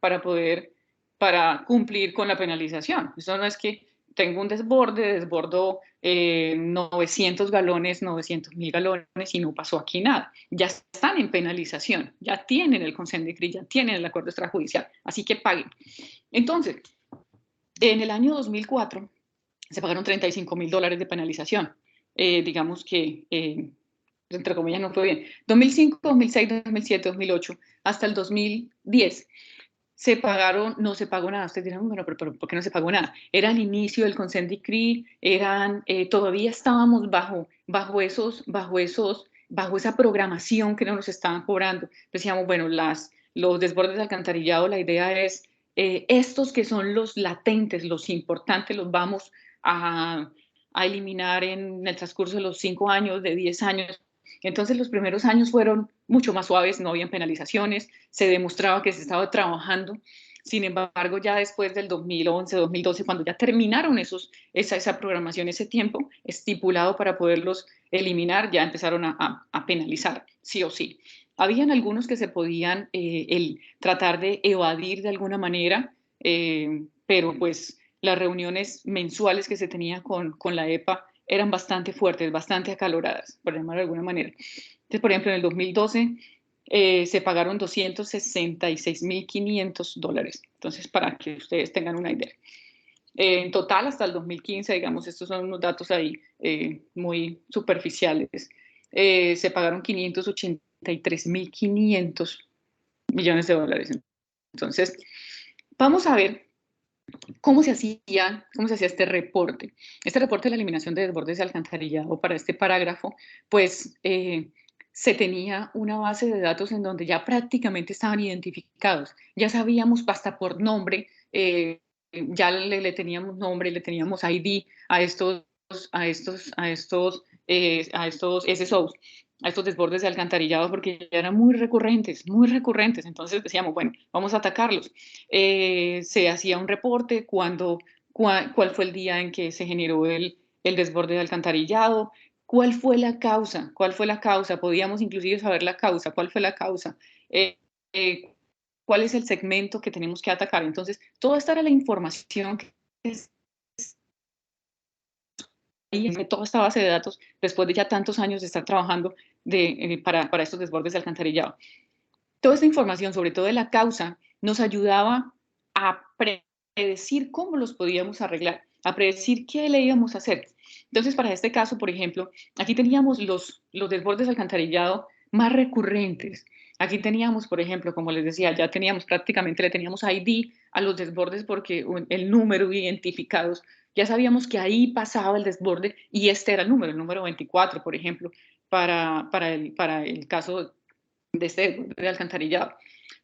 para cumplir con la penalización. Eso no es que tengo un desbordo 900 galones, 900.000 galones y no pasó aquí nada. Ya están en penalización, ya tienen el consent decree, ya tienen el acuerdo extrajudicial, así que paguen. Entonces, en el año 2004 se pagaron $35.000 de penalización. Digamos que, entre comillas, no fue bien. 2005, 2006, 2007, 2008, hasta el 2010 no se pagó nada. Ustedes dirán, bueno, pero ¿por qué no se pagó nada? Era el inicio del consent decree, todavía estábamos bajo esa programación que no nos estaban cobrando. Decíamos, bueno, los desbordes de alcantarillado, la idea es estos que son los latentes, los importantes, los vamos a eliminar en el transcurso de los 5 años, de 10 años. Entonces los primeros años fueron mucho más suaves, no habían penalizaciones, se demostraba que se estaba trabajando. Sin embargo, ya después del 2011, 2012, cuando ya terminaron esa programación, ese tiempo estipulado para poderlos eliminar, ya empezaron a penalizar, sí o sí. Habían algunos que se podían tratar de evadir de alguna manera, pero pues las reuniones mensuales que se tenía con la EPA eran bastante fuertes, bastante acaloradas, por llamarlo de alguna manera. Entonces, por ejemplo, en el 2012 se pagaron $266.500. Entonces, para que ustedes tengan una idea. En total, hasta el 2015, digamos, estos son unos datos ahí muy superficiales, se pagaron 583.500 millones de dólares. Entonces, vamos a ver cómo se hacía este reporte. Este reporte de la eliminación de desbordes de alcantarillado para este parágrafo, pues se tenía una base de datos en donde ya prácticamente estaban identificados. Ya sabíamos hasta por nombre, ya le teníamos nombre, le teníamos ID a estos SSOs, a estos desbordes de alcantarillado, porque ya eran muy recurrentes, muy recurrentes. Entonces decíamos, bueno, vamos a atacarlos. Se hacía un reporte cuál fue el día en que se generó el desborde de alcantarillado, cuál fue la causa, podíamos inclusive saber la causa, cuál fue la causa, cuál es el segmento que tenemos que atacar. Entonces, toda esta era la información toda esta base de datos, después de ya tantos años de estar trabajando para estos desbordes de alcantarillado. Toda esta información, sobre todo de la causa, nos ayudaba a predecir cómo los podíamos arreglar, a predecir qué le íbamos a hacer. Entonces, para este caso, por ejemplo, aquí teníamos los desbordes de alcantarillado más recurrentes. Aquí teníamos, por ejemplo, como les decía, ya teníamos prácticamente, le teníamos ID a los desbordes porque el número identificados, ya sabíamos que ahí pasaba el desborde y este era el número 24, por ejemplo, para el caso de este desborde de alcantarillado.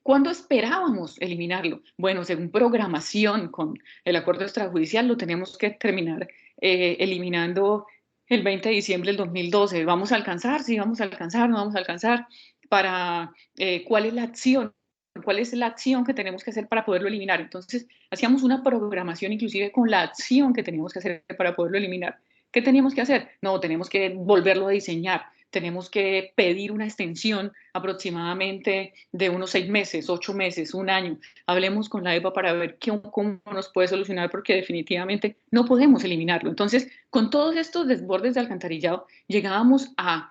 ¿Cuándo esperábamos eliminarlo? Bueno, según programación con el acuerdo extrajudicial, lo tenemos que terminar eliminando el 20 de diciembre del 2012. ¿Vamos a alcanzar? Sí, vamos a alcanzar, no vamos a alcanzar. ¿Cuál es la acción? ¿Cuál es la acción que tenemos que hacer para poderlo eliminar? Entonces, hacíamos una programación inclusive con la acción que teníamos que hacer para poderlo eliminar. ¿Qué teníamos que hacer? No, tenemos que volverlo a diseñar. Tenemos que pedir una extensión aproximadamente de unos 6 meses, 8 meses, un año. Hablemos con la EPA para ver cómo nos puede solucionar, porque definitivamente no podemos eliminarlo. Entonces, con todos estos desbordes de alcantarillado, llegábamos a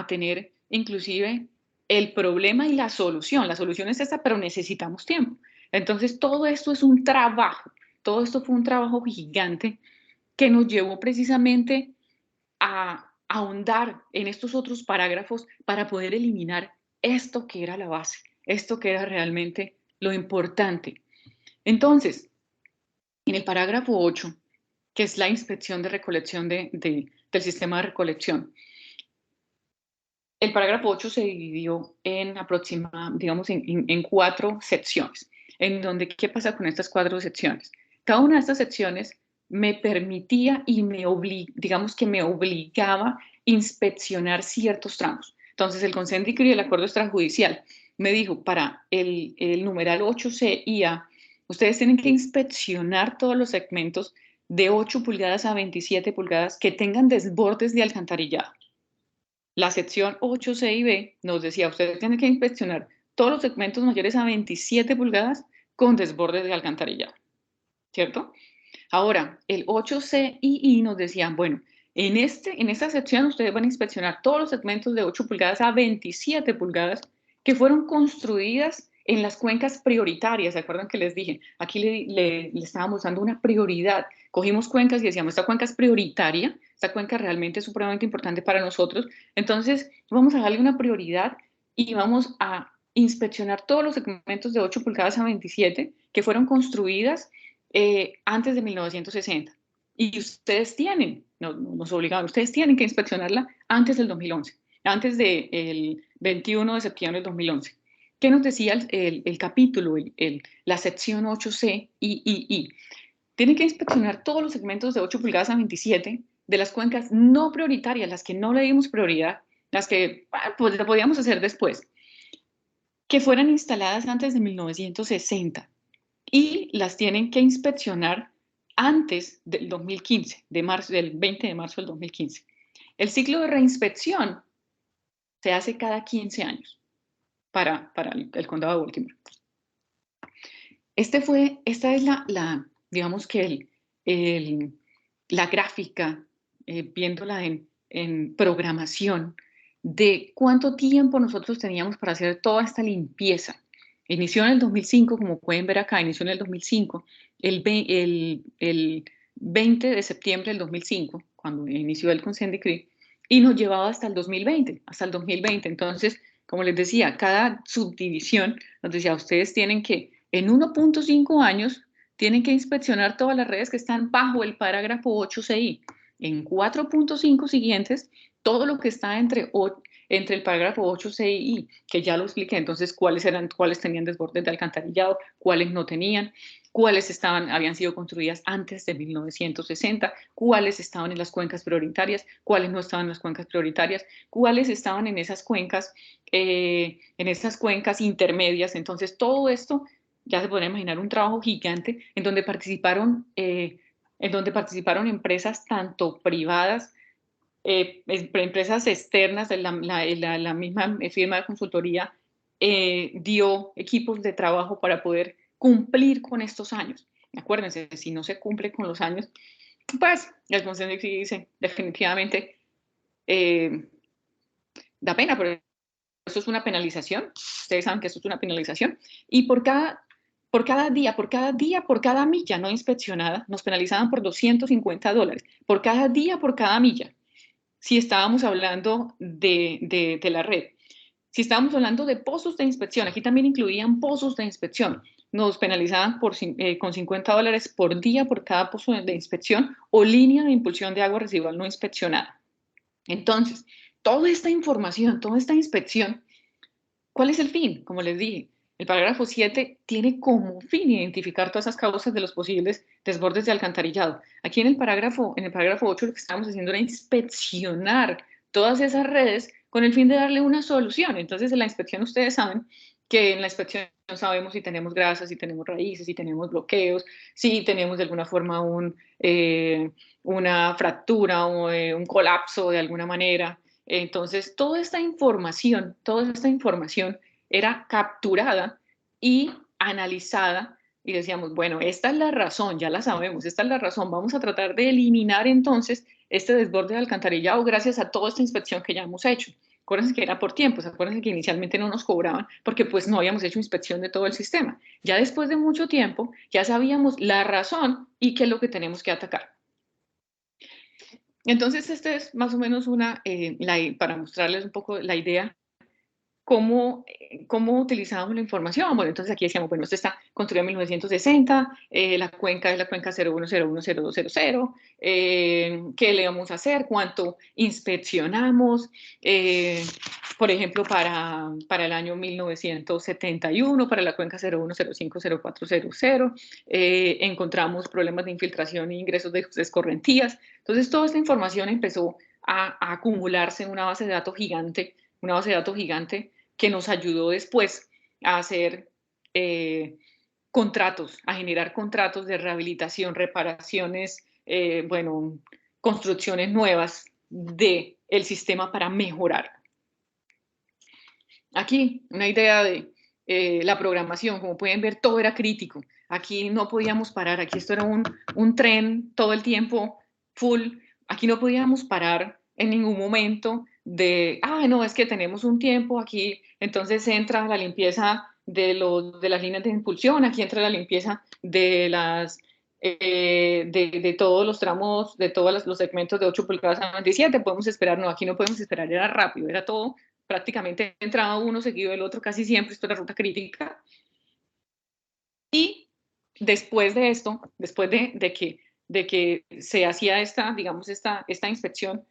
tener inclusive el problema y la solución. La solución es esta, pero necesitamos tiempo. Entonces, todo esto es un trabajo. Todo esto fue un trabajo gigante que nos llevó precisamente a ahondar en estos otros parágrafos para poder eliminar esto que era la base, esto que era realmente lo importante. Entonces, en el parágrafo 8, que es la inspección de recolección del sistema de recolección, el parágrafo 8 se dividió en aproximadamente, digamos, en 4 secciones, en donde, ¿qué pasa con estas 4 secciones? Cada una de estas secciones me permitía y digamos que me obligaba a inspeccionar ciertos tramos. Entonces, el consent decree y el acuerdo extrajudicial me dijo, para el numeral 8C y A, ustedes tienen que inspeccionar todos los segmentos de 8 pulgadas a 27 pulgadas que tengan desbordes de alcantarillado. La sección 8C y B nos decía, ustedes tienen que inspeccionar todos los segmentos mayores a 27 pulgadas con desbordes de alcantarillado, ¿cierto? Ahora, el 8C y I nos decían, bueno, en esta sección ustedes van a inspeccionar todos los segmentos de 8 pulgadas a 27 pulgadas que fueron construidas en las cuencas prioritarias. ¿Se acuerdan que les dije? Aquí le estábamos dando una prioridad. Cogimos cuencas y decíamos, esta cuenca es prioritaria, esta cuenca realmente es supremamente importante para nosotros, entonces vamos a darle una prioridad y vamos a inspeccionar todos los segmentos de 8 pulgadas a 27 que fueron construidas antes de 1960. Y ustedes tienen, nos obligaron, ustedes tienen que inspeccionarla antes del 2011, antes del 21 de septiembre del 2011. ¿Qué nos decía el capítulo, la sección 8C y I? Tienen que inspeccionar todos los segmentos de 8 pulgadas a 27 de las cuencas no prioritarias, las que no le dimos prioridad, las que pues, lo podíamos hacer después, que fueran instaladas antes de 1960 y las tienen que inspeccionar antes del 2015, del 20 de marzo del 2015. El ciclo de reinspección se hace cada 15 años para el condado de Baltimore. Esta es digamos que la gráfica, viéndola en programación, de cuánto tiempo nosotros teníamos para hacer toda esta limpieza. Inició en el 2005, como pueden ver acá, inició en el 2005, el 20 de septiembre del 2005, cuando inició el Consent Decree, y nos llevaba hasta el 2020, Entonces, como les decía, cada subdivisión nos decía, ustedes tienen que, en 1.5 años, tienen que inspeccionar todas las redes que están bajo el parágrafo 8 CI. En 4.5 siguientes, todo lo que está entre el parágrafo 8 CI, que ya lo expliqué, entonces cuáles tenían desbordes de alcantarillado, cuáles no tenían, cuáles habían sido construidas antes de 1960, cuáles estaban en las cuencas prioritarias, cuáles no estaban en las cuencas prioritarias, cuáles estaban en esas cuencas intermedias. Entonces, todo esto ya se podrá imaginar un trabajo gigante en donde participaron empresas tanto privadas, empresas externas, la misma firma de consultoría dio equipos de trabajo para poder cumplir con estos años. Acuérdense, si no se cumple con los años, pues el Consent Decree dice definitivamente da pena, pero eso es una penalización. Ustedes saben que eso es una penalización. Y por cada milla no inspeccionada, nos penalizaban por $250 por cada día, por cada milla. Si estábamos hablando de la red. Si estábamos hablando de pozos de inspección, aquí también incluían pozos de inspección, nos penalizaban con $50 por día por cada pozo de inspección o línea de impulsión de agua residual no inspeccionada. Entonces, toda esta información, toda esta inspección, ¿cuál es el fin? Como les dije, el parágrafo 7 tiene como fin identificar todas esas causas de los posibles desbordes de alcantarillado. Aquí en el parágrafo 8 lo que estábamos haciendo era inspeccionar todas esas redes con el fin de darle una solución. Entonces, en la inspección ustedes saben que en la inspección no sabemos si tenemos grasas, si tenemos raíces, si tenemos bloqueos, si tenemos de alguna forma una fractura o un colapso de alguna manera. Entonces, toda esta información era capturada y analizada y decíamos, bueno, esta es la razón, ya la sabemos, esta es la razón, vamos a tratar de eliminar entonces este desborde de alcantarillado gracias a toda esta inspección que ya hemos hecho. Acuérdense que era por tiempos, acuérdense que inicialmente no nos cobraban porque pues no habíamos hecho inspección de todo el sistema. Ya después de mucho tiempo ya sabíamos la razón y qué es lo que tenemos que atacar. Entonces, este es más o menos para mostrarles un poco la idea, cómo utilizábamos la información. Bueno, entonces aquí decíamos, bueno, esto está construido en 1960, la cuenca es la cuenca 01010200, ¿qué le vamos a hacer? ¿Cuánto inspeccionamos? Por ejemplo, para el año 1971, para la cuenca 01050400, encontramos problemas de infiltración e ingresos de escorrentías. Entonces, toda esta información empezó a acumularse en una base de datos gigante, que nos ayudó después a hacer contratos, a generar contratos de rehabilitación, reparaciones, construcciones nuevas del sistema para mejorar. Aquí una idea de la programación, como pueden ver, todo era crítico. Aquí no podíamos parar, aquí esto era un tren todo el tiempo full, aquí no podíamos parar en ningún momento no, es que tenemos un tiempo aquí, entonces entra la limpieza de las líneas de impulsión, aquí entra la limpieza de todos los tramos, de todos los segmentos de 8 pulgadas a 97, podemos esperar, no, aquí no podemos esperar, era rápido, era todo, prácticamente entraba uno seguido del otro, casi siempre, esto era ruta crítica. Y después de esto, después de que se hacía esta inspección,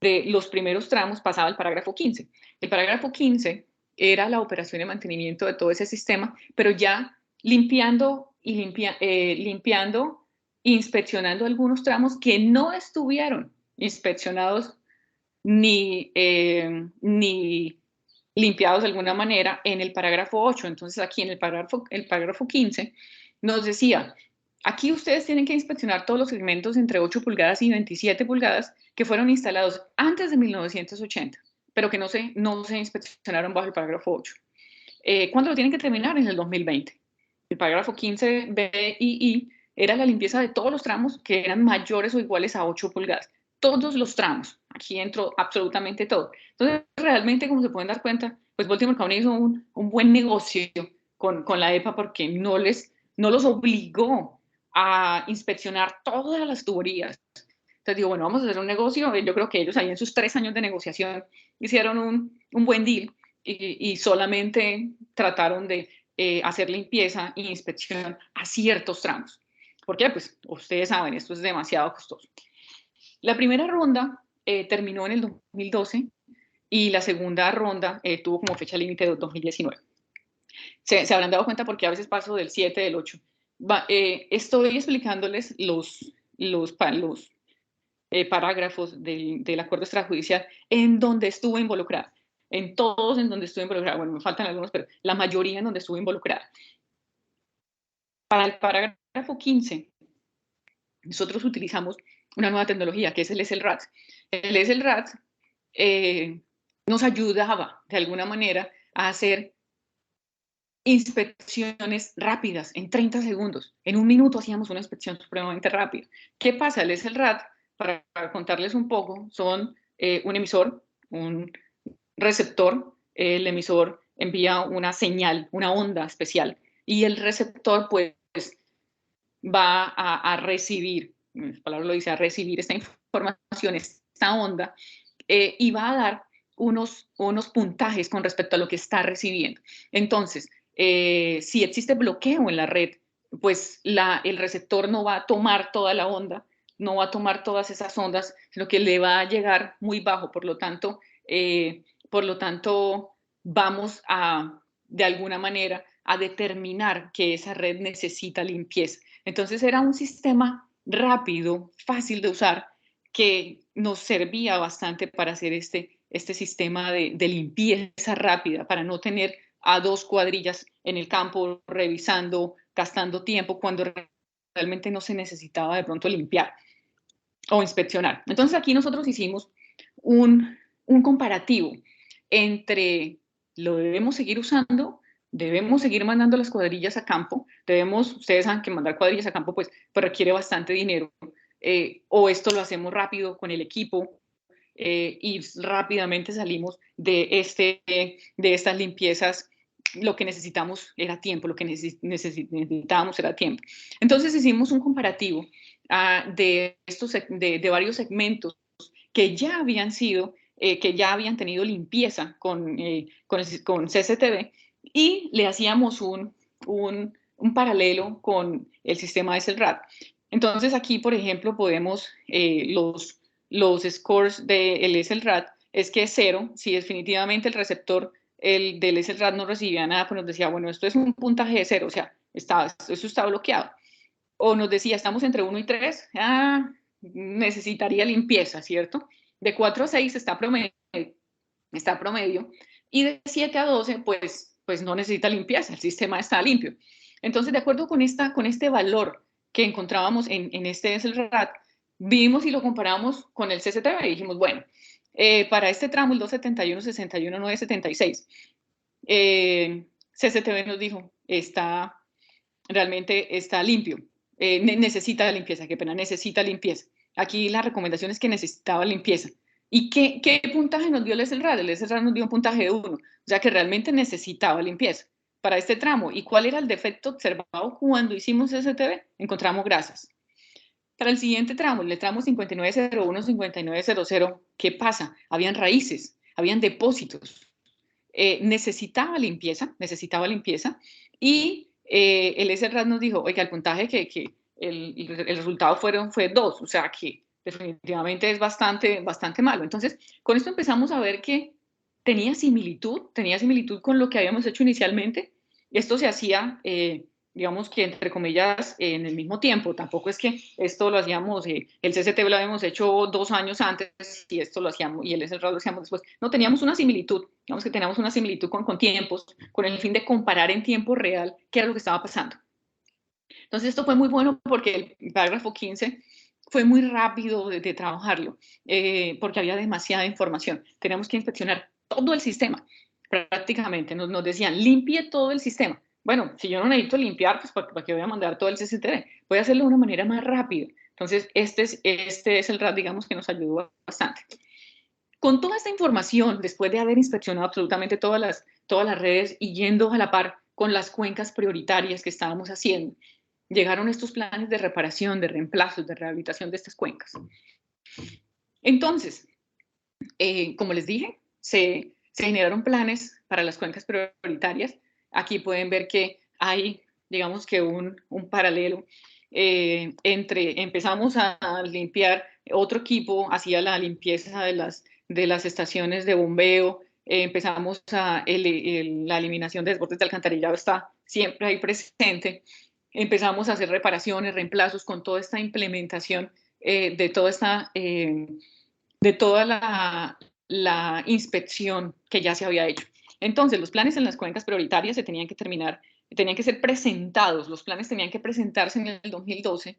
de los primeros tramos pasaba el parágrafo 15. El parágrafo 15 era la operación y mantenimiento de todo ese sistema, pero ya limpiando, inspeccionando algunos tramos que no estuvieron inspeccionados ni limpiados de alguna manera en el parágrafo 8. Entonces aquí en el parágrafo 15 nos decía, aquí ustedes tienen que inspeccionar todos los segmentos entre 8 pulgadas y 27 pulgadas que fueron instalados antes de 1980, pero que no se inspeccionaron bajo el parágrafo 8. ¿Cuándo lo tienen que terminar? En el 2020. El parágrafo 15b y I era la limpieza de todos los tramos que eran mayores o iguales a 8 pulgadas. Todos los tramos. Aquí entró absolutamente todo. Entonces, realmente, como se pueden dar cuenta, pues Baltimore County hizo un buen negocio con la EPA porque no los obligó a inspeccionar todas las tuberías. Entonces digo, bueno, vamos a hacer un negocio. Yo creo que ellos ahí en sus 3 años de negociación hicieron un buen deal y solamente trataron de hacer limpieza e inspección a ciertos tramos. ¿Por qué? Pues ustedes saben, esto es demasiado costoso. La primera ronda terminó en el 2012 y la segunda ronda tuvo como fecha límite de 2019. Se habrán dado cuenta porque a veces paso del 7, del 8. Estoy explicándoles los parágrafos del acuerdo extrajudicial en donde estuve involucrada. En todos en donde estuve involucrada. Bueno, me faltan algunos, pero la mayoría en donde estuve involucrada. Para el parágrafo 15, nosotros utilizamos una nueva tecnología que es el SLRAT. El SLRAT nos ayudaba de alguna manera a hacer inspecciones rápidas en 30 segundos. En 1 minuto hacíamos una inspección supremamente rápida. ¿Qué pasa? El SLRAT, para contarles un poco, son un emisor, un receptor. El emisor envía una señal, una onda especial, y el receptor pues va a recibir, la palabra lo dice, a recibir esta información, esta onda, y va a dar unos puntajes con respecto a lo que está recibiendo. Entonces, si existe bloqueo en la red, pues el receptor no va a tomar toda la onda, no va a tomar todas esas ondas, sino que le va a llegar muy bajo. Por lo tanto, vamos a, de alguna manera, a determinar que esa red necesita limpieza. Entonces era un sistema rápido, fácil de usar, que nos servía bastante para hacer este sistema de limpieza rápida, para no tener a 2 cuadrillas en el campo revisando, gastando tiempo, cuando realmente no se necesitaba de pronto limpiar o inspeccionar. Entonces aquí nosotros hicimos un comparativo entre lo debemos seguir usando, debemos seguir mandando las cuadrillas a campo, ustedes saben que mandar cuadrillas a campo pues requiere bastante dinero, o esto lo hacemos rápido con el equipo y rápidamente salimos de estas limpiezas. Lo que necesitamos era tiempo, lo que necesitábamos era tiempo. Entonces hicimos un comparativo de varios segmentos que ya habían tenido limpieza con CCTV, y le hacíamos un paralelo con el sistema de SLRAT. Entonces aquí, por ejemplo, podemos, los scores del SLRAT es que es 0, si definitivamente el receptor del SLRAT no recibía nada, pues nos decía, bueno, esto es un puntaje de 0, o sea, eso está bloqueado. O nos decía, estamos entre 1 y 3, necesitaría limpieza, ¿cierto? De 4 a 6 está promedio, y de 7 a 12, pues no necesita limpieza, el sistema está limpio. Entonces, de acuerdo con este valor que encontrábamos en este SLRAT, vimos y lo comparamos con el CCTV y dijimos, bueno, para este tramo, el 271, 61, 976, CCTV nos dijo, realmente está limpio, necesita limpieza, qué pena, necesita limpieza. Aquí la recomendación es que necesitaba limpieza. ¿Y qué puntaje nos dio el SLRAT? El SLRAT nos dio un puntaje de 1, o sea que realmente necesitaba limpieza para este tramo. ¿Y cuál era el defecto observado cuando hicimos CCTV? Encontramos grasas. Para el siguiente tramo, el tramo 5901, 5900, ¿qué pasa? Habían raíces, habían depósitos. Necesitaba limpieza, y el SLRAT nos dijo, oiga, el puntaje que el resultado fue 2, o sea que definitivamente es bastante malo. Entonces, con esto empezamos a ver que tenía similitud con lo que habíamos hecho inicialmente. Esto se hacía, digamos que entre comillas, en el mismo tiempo. Tampoco es que esto lo hacíamos, el CCTV lo habíamos hecho 2 años antes y esto lo hacíamos, y el SLRAT lo hacíamos después. No, teníamos una similitud, digamos que teníamos una similitud con tiempos, con el fin de comparar en tiempo real qué era lo que estaba pasando. Entonces esto fue muy bueno porque el parágrafo 15 fue muy rápido de trabajarlo, porque había demasiada información. Teníamos que inspeccionar todo el sistema, prácticamente. Nos decían, limpie todo el sistema. Bueno, si yo no necesito limpiar, pues ¿para qué voy a mandar todo el CCTV? Voy a hacerlo de una manera más rápida. Entonces, este es el RAT, digamos, que nos ayudó bastante. Con toda esta información, después de haber inspeccionado absolutamente todas las redes y yendo a la par con las cuencas prioritarias que estábamos haciendo, llegaron estos planes de reparación, de reemplazos, de rehabilitación de estas cuencas. Entonces, como les dije, se generaron planes para las cuencas prioritarias. Aquí pueden ver que hay, digamos que un paralelo empezamos a limpiar, otro equipo hacía la limpieza de las estaciones de bombeo, empezamos la eliminación de desbordes de alcantarillado está siempre ahí presente, empezamos a hacer reparaciones, reemplazos con toda esta implementación de toda la inspección que ya se había hecho. Entonces, los planes en las cuencas prioritarias se tenían que terminar, tenían que ser presentados, los planes tenían que presentarse en el 2012,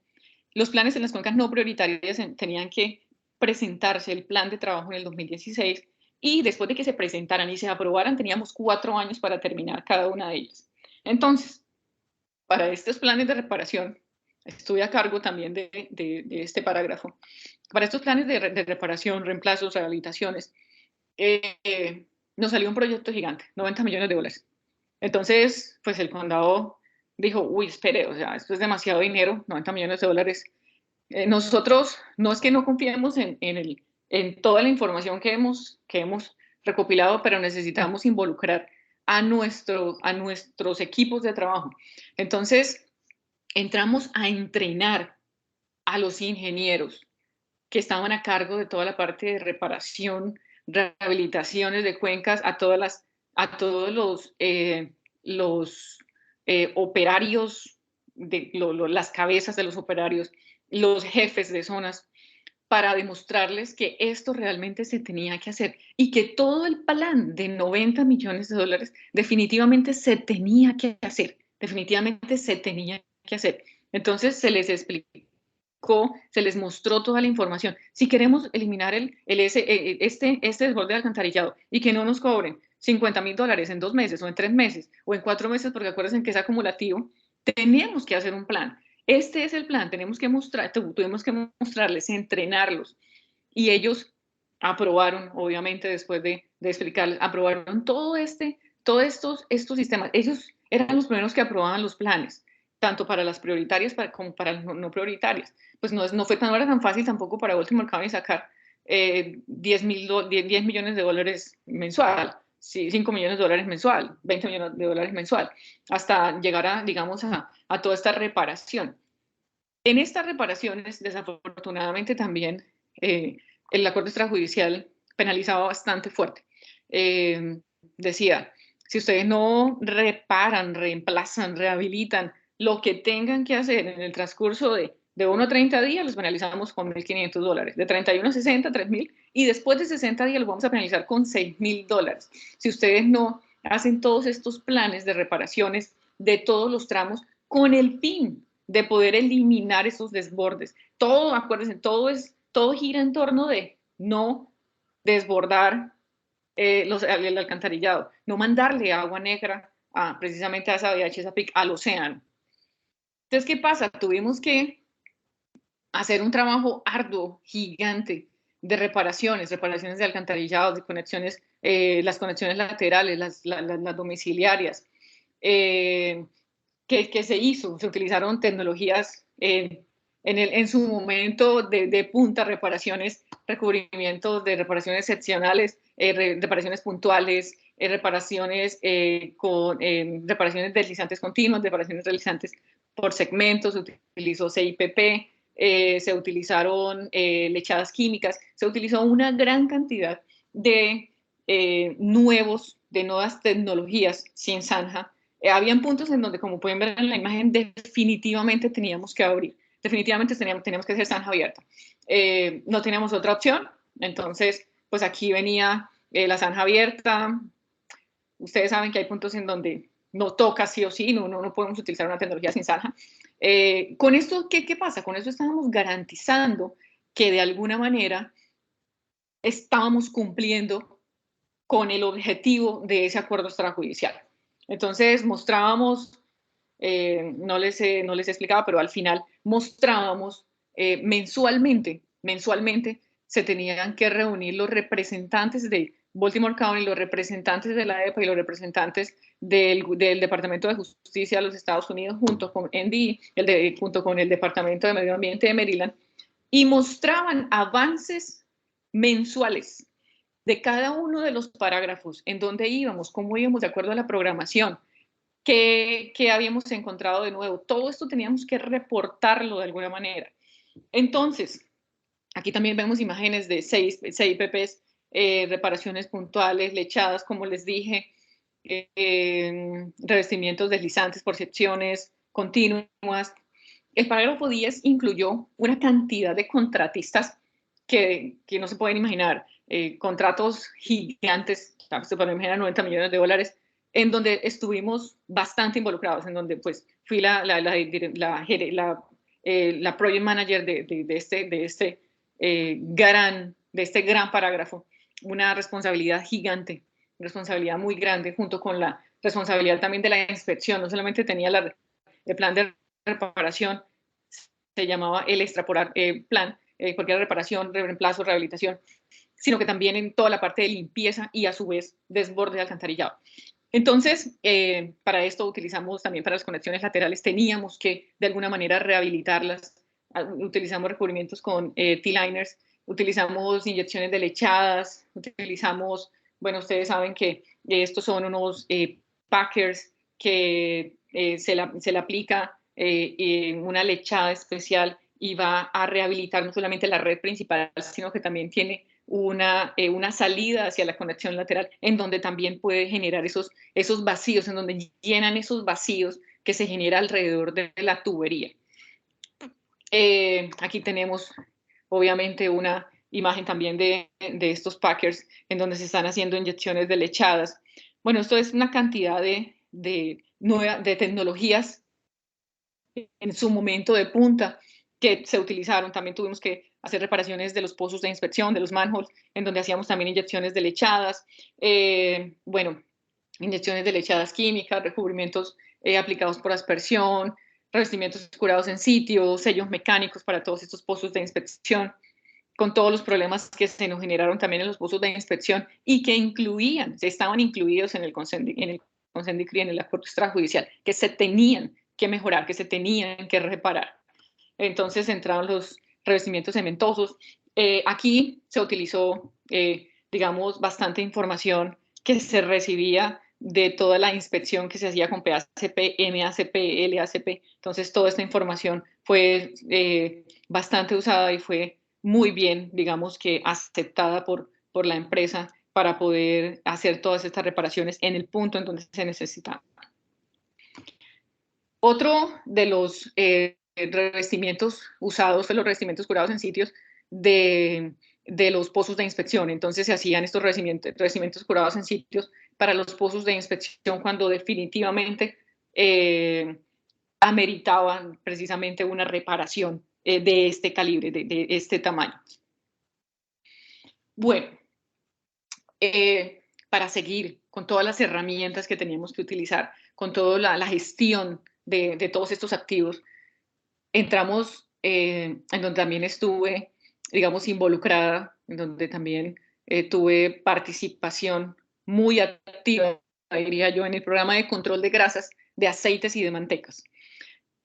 los planes en las cuencas no prioritarias tenían que presentarse el plan de trabajo en el 2016 y después de que se presentaran y se aprobaran, teníamos 4 años para terminar cada una de ellas. Entonces, para estos planes de reparación, estuve a cargo también de este parágrafo. Para estos planes de reparación, reemplazos, rehabilitaciones, nos salió un proyecto gigante, 90 millones de dólares. Entonces, pues el condado dijo, uy, espere, o sea, esto es demasiado dinero, 90 millones de dólares. Nosotros, no es que no confiemos en toda la información que hemos recopilado, pero necesitamos involucrar a nuestros equipos de trabajo. Entonces, entramos a entrenar a los ingenieros que estaban a cargo de toda la parte de reparación, rehabilitaciones de cuencas, a todos los operarios, las cabezas de los operarios, los jefes de zonas, para demostrarles que esto realmente se tenía que hacer y que todo el plan de 90 millones de dólares definitivamente se tenía que hacer, definitivamente se tenía que hacer. Entonces se les explicó, se les mostró toda la información. Si queremos eliminar este desborde de alcantarillado y que no nos cobren 50 mil dólares en 2 meses o en 3 meses o en 4 meses, porque acuérdense que es acumulativo, tenemos que hacer un plan. Este es el plan, tuvimos que mostrarles, entrenarlos. Y ellos aprobaron, obviamente, después de explicarles, aprobaron todos estos sistemas. Ellos eran los primeros que aprobaban los planes, tanto para las prioritarias como para las no prioritarias. Pues no era tan fácil tampoco para Baltimore County sacar 10 millones de dólares mensual. Sí, 5 millones de dólares mensual, 20 millones de dólares mensual, hasta llegar digamos, a toda esta reparación. En estas reparaciones, desafortunadamente también, el acuerdo extrajudicial penalizaba bastante fuerte. Decía, si ustedes no reparan, reemplazan, rehabilitan lo que tengan que hacer en el transcurso de 1 a 30 días, los penalizamos con $1,500, de 31 a 60, 3,000, y después de 60 días los vamos a penalizar con $6,000. Si ustedes no hacen todos estos planes de reparaciones de todos los tramos con el fin de poder eliminar esos desbordes. Todo, acuérdense, todo gira en torno de no desbordar el alcantarillado, no mandarle agua negra precisamente a esa bahía de Chesapeake, al océano. Entonces, ¿qué pasa? Tuvimos que hacer un trabajo arduo, gigante, de reparaciones de alcantarillados, de conexiones, las conexiones laterales, las domiciliarias, que se hizo. Se utilizaron tecnologías en su momento de punta, recubrimientos de reparaciones seccionales, reparaciones puntuales, reparaciones reparaciones deslizantes continuas, reparaciones deslizantes por segmentos, se utilizó CIPP, se utilizaron lechadas químicas, se utilizó una gran cantidad de nuevas tecnologías sin zanja. Habían puntos en donde, como pueden ver en la imagen, definitivamente teníamos que abrir, definitivamente teníamos que hacer zanja abierta. No teníamos otra opción, entonces, pues aquí venía la zanja abierta. Ustedes saben que hay puntos en donde no toca sí o sí, no podemos utilizar una tecnología sin zanja. Con esto, ¿qué pasa? Con esto estábamos garantizando que de alguna manera estábamos cumpliendo con el objetivo de ese acuerdo extrajudicial. Entonces mostrábamos, no les explicaba, pero al final mostrábamos mensualmente se tenían que reunir los representantes de Baltimore County, los representantes de la EPA y los representantes del Departamento de Justicia de los Estados Unidos, junto con NDE, junto con el Departamento de Medio Ambiente de Maryland, y mostraban avances mensuales de cada uno de los parágrafos, en dónde íbamos, cómo íbamos de acuerdo a la programación, qué habíamos encontrado de nuevo. Todo esto teníamos que reportarlo de alguna manera. Entonces, aquí también vemos imágenes de 6 IPPs, reparaciones puntuales, lechadas, como les dije, revestimientos deslizantes por secciones continuas. El parágrafo 10 incluyó una cantidad de contratistas que no se pueden imaginar, contratos gigantes, se pueden imaginar $90 millones, en donde estuvimos bastante involucrados, en donde pues fui la project manager de este gran parágrafo, una responsabilidad gigante, una responsabilidad muy grande, junto con la responsabilidad también de la inspección. No solamente tenía el plan de reparación, se llamaba el extrapolar plan, cualquier reparación, reemplazo, rehabilitación, sino que también en toda la parte de limpieza y a su vez desborde de alcantarillado. Entonces, para esto utilizamos también para las conexiones laterales, teníamos que de alguna manera rehabilitarlas. Utilizamos recubrimientos con T-liners, utilizamos inyecciones de lechadas, utilizamos, bueno, ustedes saben que estos son unos packers que se le aplica una lechada especial y va a rehabilitar no solamente la red principal, sino que también tiene una salida hacia la conexión lateral, en donde también puede generar esos vacíos, en donde llenan esos vacíos que se genera alrededor de la tubería. Aquí tenemos, obviamente, una imagen también de estos packers, en donde se están haciendo inyecciones de lechadas. Bueno, esto es una cantidad de tecnologías en su momento de punta que se utilizaron. También tuvimos que hacer reparaciones de los pozos de inspección, de los manholes, en donde hacíamos también inyecciones de lechadas, bueno, inyecciones de lechadas químicas, recubrimientos aplicados por aspersión, revestimientos curados en sitio, sellos mecánicos para todos estos pozos de inspección, con todos los problemas que se nos generaron también en los pozos de inspección y que estaban incluidos en el consent decree, en el acuerdo extrajudicial, que se tenían que mejorar, que se tenían que reparar. Entonces entraron los revestimientos cementosos. Aquí se utilizó, digamos, bastante información que se recibía de toda la inspección que se hacía con PACP, MACP, LACP. Entonces toda esta información fue bastante usada y fue muy bien, digamos, que aceptada por la empresa para poder hacer todas estas reparaciones en el punto en donde se necesitaban. Otro de los revestimientos usados fue los revestimientos curados en sitios de los pozos de inspección. Entonces se hacían estos revestimientos curados en sitios para los pozos de inspección cuando definitivamente ameritaban precisamente una reparación de este calibre, de este tamaño. Bueno, para seguir con todas las herramientas que teníamos que utilizar, con toda la gestión de todos estos activos, entramos en donde también estuve, digamos, involucrada, en donde también tuve participación muy activa, diría yo, en el programa de control de grasas, de aceites y de mantecas.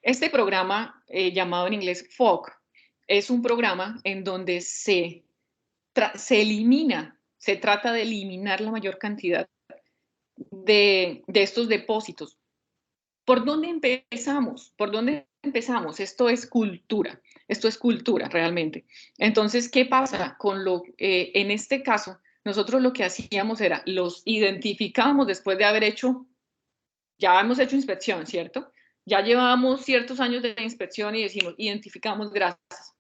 Este programa, llamado en inglés FOG, es un programa en donde se trata de eliminar la mayor cantidad de estos depósitos. ¿Por dónde empezamos? ¿Por dónde empezamos? Esto es cultura realmente. Entonces, ¿qué pasa con en este caso? Nosotros lo que hacíamos era, los identificábamos después de haber ya hemos hecho inspección, ¿cierto? Ya llevábamos ciertos años de inspección y decimos, identificamos grasas,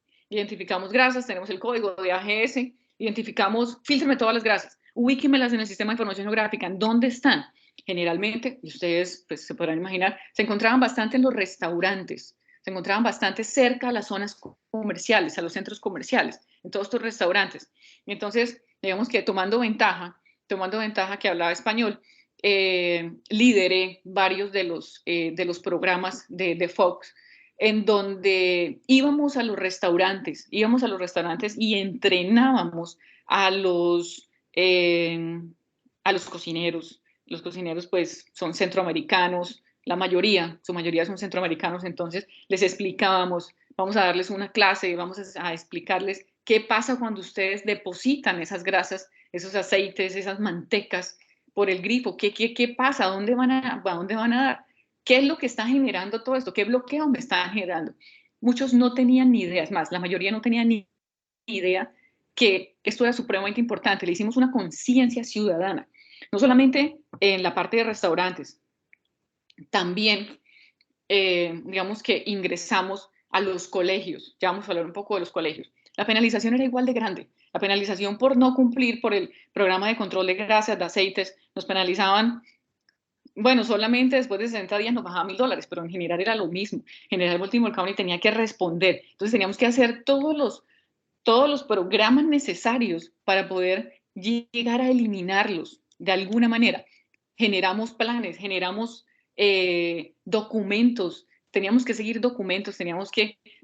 tenemos el código de AGS, identificamos, fíltreme todas las grasas, ubíquemelas en el sistema de información geográfica, ¿dónde están? Generalmente, y ustedes pues, se podrán imaginar, se encontraban bastante en los restaurantes, se encontraban bastante cerca a las zonas comerciales, a los centros comerciales, en todos estos restaurantes. Entonces, digamos que tomando ventaja que hablaba español, lideré varios de los programas de Fox, en donde íbamos a los restaurantes y entrenábamos a los a los cocineros. Los cocineros pues son centroamericanos, su mayoría son centroamericanos, entonces les explicábamos, vamos a darles una clase, vamos a explicarles qué pasa cuando ustedes depositan esas grasas, esos aceites, esas mantecas por el grifo, qué pasa, ¿a dónde van a dar? ¿Qué es lo que está generando todo esto? ¿Qué bloqueo me está generando? Muchos no tenían ni idea, es más, la mayoría no tenían ni idea que esto era supremamente importante. Le hicimos una conciencia ciudadana, no solamente en la parte de restaurantes, también, digamos que ingresamos a los colegios. Ya vamos a hablar un poco de los colegios. La penalización era igual de grande. La penalización por no cumplir por el programa de control de grasas, de aceites, nos penalizaban. Bueno, solamente después de 60 días nos bajaba $1000, pero en general era lo mismo. En general, Baltimore County tenía que responder. Entonces teníamos que hacer todos los programas necesarios para poder llegar a eliminarlos de alguna manera. Generamos planes, generamos documentos, teníamos que seguir documentos,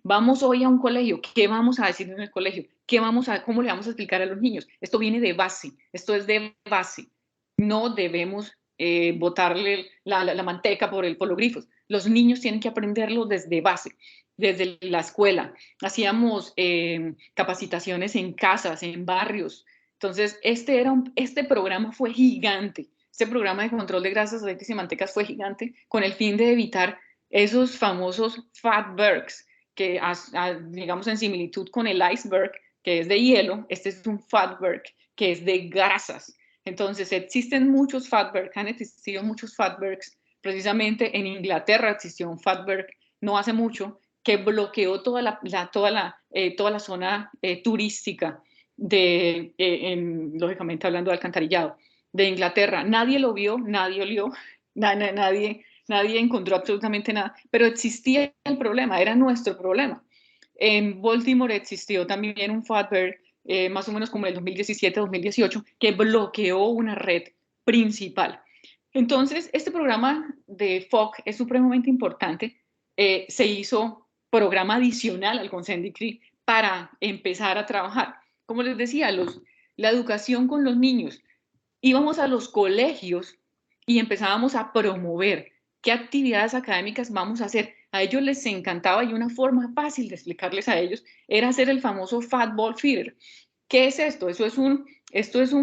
vamos hoy a un colegio, ¿qué vamos a decir en el colegio? ¿Cómo le vamos a explicar a los niños? Esto viene de base, esto es de base. No debemos botarle la manteca por los grifos. Los niños tienen que aprenderlo desde base, desde la escuela. Hacíamos capacitaciones en casas, en barrios. Entonces, este programa fue gigante. Este programa de control de grasas, aceites y mantecas fue gigante con el fin de evitar esos famosos fatbergs, que digamos en similitud con el iceberg, que es de hielo, este es un fatberg, que es de grasas. Entonces, existen muchos fatbergs, han existido muchos fatbergs. Precisamente en Inglaterra existió un fatberg no hace mucho, que bloqueó toda la zona turística lógicamente hablando de alcantarillado, de Inglaterra. Nadie lo vio, nadie olió, nadie encontró absolutamente nada, pero existía el problema, era nuestro problema. En Baltimore existió también un fatberg, más o menos como el 2017-2018, que bloqueó una red principal. Entonces, este programa de FOC es supremamente importante. Se hizo programa adicional al Consent Decree para empezar a trabajar. Como les decía, la educación con los niños. Íbamos a los colegios y empezábamos a promover qué actividades académicas vamos a hacer. A ellos les encantaba y una forma fácil de explicarles a ellos era hacer el famoso Fat Ball Feeder. ¿Qué es esto? Esto es un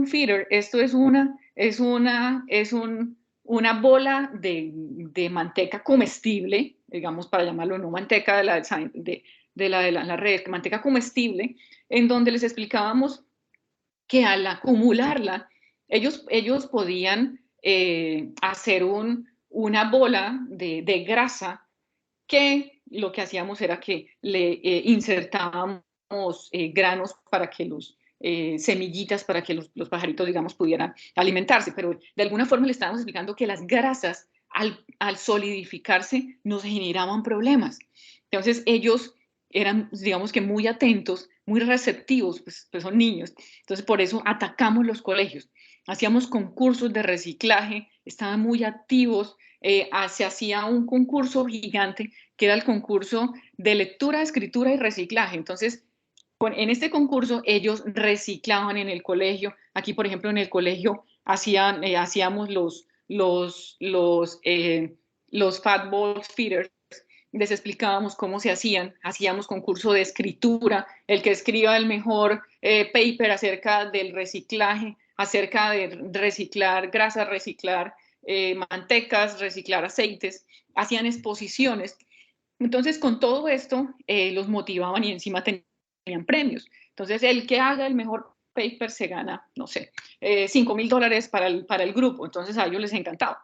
feeder, esto es una bola de manteca comestible, digamos para llamarlo, no manteca de la red, manteca comestible, en donde les explicábamos que al acumularla, ellos podían hacer una bola de grasa que lo que hacíamos era que le insertábamos granos para que semillitas para que los pajaritos, digamos, pudieran alimentarse, pero de alguna forma le estábamos explicando que las grasas al solidificarse nos generaban problemas. Entonces ellos eran, digamos que muy atentos, muy receptivos, pues son niños. Entonces por eso atacamos los colegios. Hacíamos concursos de reciclaje, estaban muy activos, se hacía un concurso gigante que era el concurso de lectura, escritura y reciclaje. Entonces, en este concurso ellos reciclaban en el colegio. Aquí, por ejemplo, en el colegio hacíamos los Fat Ball Feeders. Les explicábamos cómo se hacíamos concurso de escritura, el que escriba el mejor paper acerca del reciclaje, acerca de reciclar grasas, reciclar mantecas, reciclar aceites, hacían exposiciones. Entonces, con todo esto, los motivaban y encima tenían premios. Entonces, el que haga el mejor paper se gana, no sé, $5000 para el grupo. Entonces, a ellos les encantaba.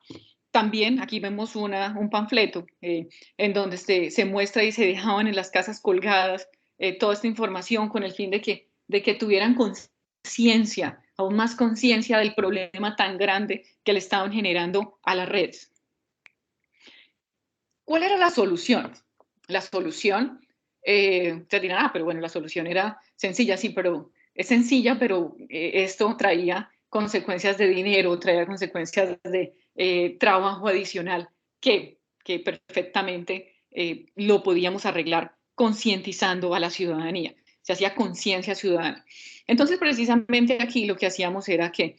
También aquí vemos un panfleto en donde se muestra y se dejaban en las casas colgadas toda esta información con el fin de que tuvieran conciencia, aún más conciencia del problema tan grande que le estaban generando a las redes. ¿Cuál era la solución? La solución, ustedes dirán, pero bueno, la solución era sencilla, sí, pero es sencilla, pero esto traía consecuencias de dinero, traía consecuencias de trabajo adicional que perfectamente lo podíamos arreglar concientizando a la ciudadanía. se hacía conciencia ciudadana. Entonces, precisamente aquí lo que hacíamos era que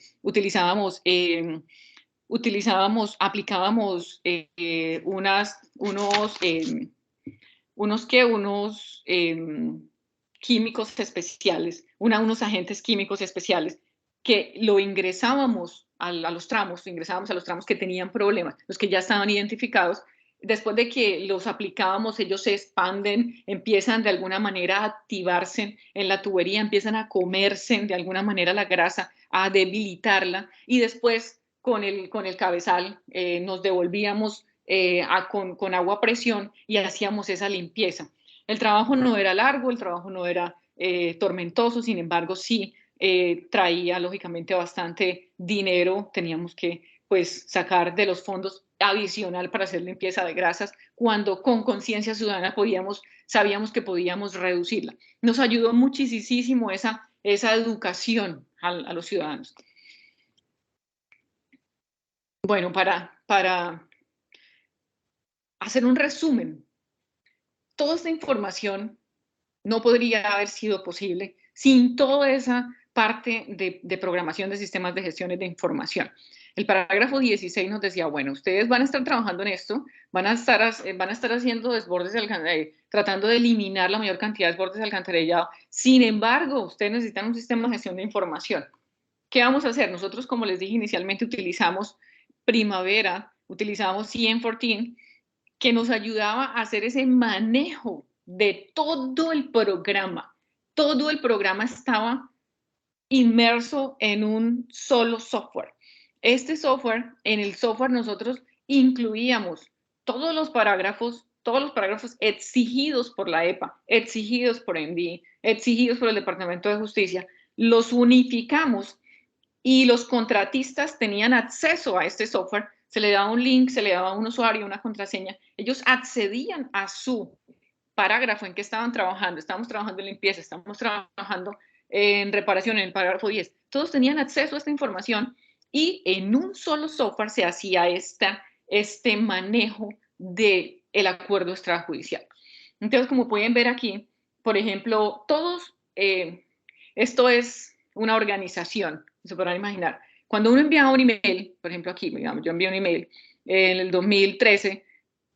aplicábamos unos químicos especiales, unos agentes químicos especiales que lo ingresábamos a los tramos que tenían problemas, los que ya estaban identificados. Después de que los aplicábamos, ellos se expanden, empiezan de alguna manera a activarse en la tubería, empiezan a comerse de alguna manera la grasa, a debilitarla, y después con el cabezal nos devolvíamos con agua a presión y hacíamos esa limpieza. El trabajo no era largo, el trabajo no era tormentoso, sin embargo sí traía lógicamente bastante dinero, teníamos que pues sacar de los fondos adicional para hacer limpieza de grasas, cuando con conciencia ciudadana sabíamos que podíamos reducirla. Nos ayudó muchísimo esa educación a los ciudadanos. Bueno, para hacer un resumen, toda esta información no podría haber sido posible sin toda esa parte de programación de sistemas de gestión de información. El parágrafo 16 nos decía, bueno, ustedes van a estar trabajando en esto, van a estar haciendo desbordes de alcantarillado, tratando de eliminar la mayor cantidad de desbordes de alcantarillado. Sin embargo, ustedes necesitan un sistema de gestión de información. ¿Qué vamos a hacer? Nosotros, como les dije inicialmente, utilizamos Primavera, utilizamos CM14, que nos ayudaba a hacer ese manejo de todo el programa. Todo el programa estaba inmerso en un solo software. Este software, en el software nosotros incluíamos todos los parágrafos exigidos por la EPA, exigidos por ENVI, exigidos por el Departamento de Justicia, los unificamos y los contratistas tenían acceso a este software. Se le daba un link, se le daba un usuario, una contraseña. Ellos accedían a su parágrafo en que estaban trabajando. Estamos trabajando en limpieza, estamos trabajando en reparación, en el parágrafo 10. Todos tenían acceso a esta información y en un solo software se hacía este manejo del acuerdo extrajudicial. Entonces, como pueden ver aquí, por ejemplo, esto es una organización, se podrán imaginar. Cuando uno enviaba un email, por ejemplo aquí, digamos, yo envié un email en el 2013,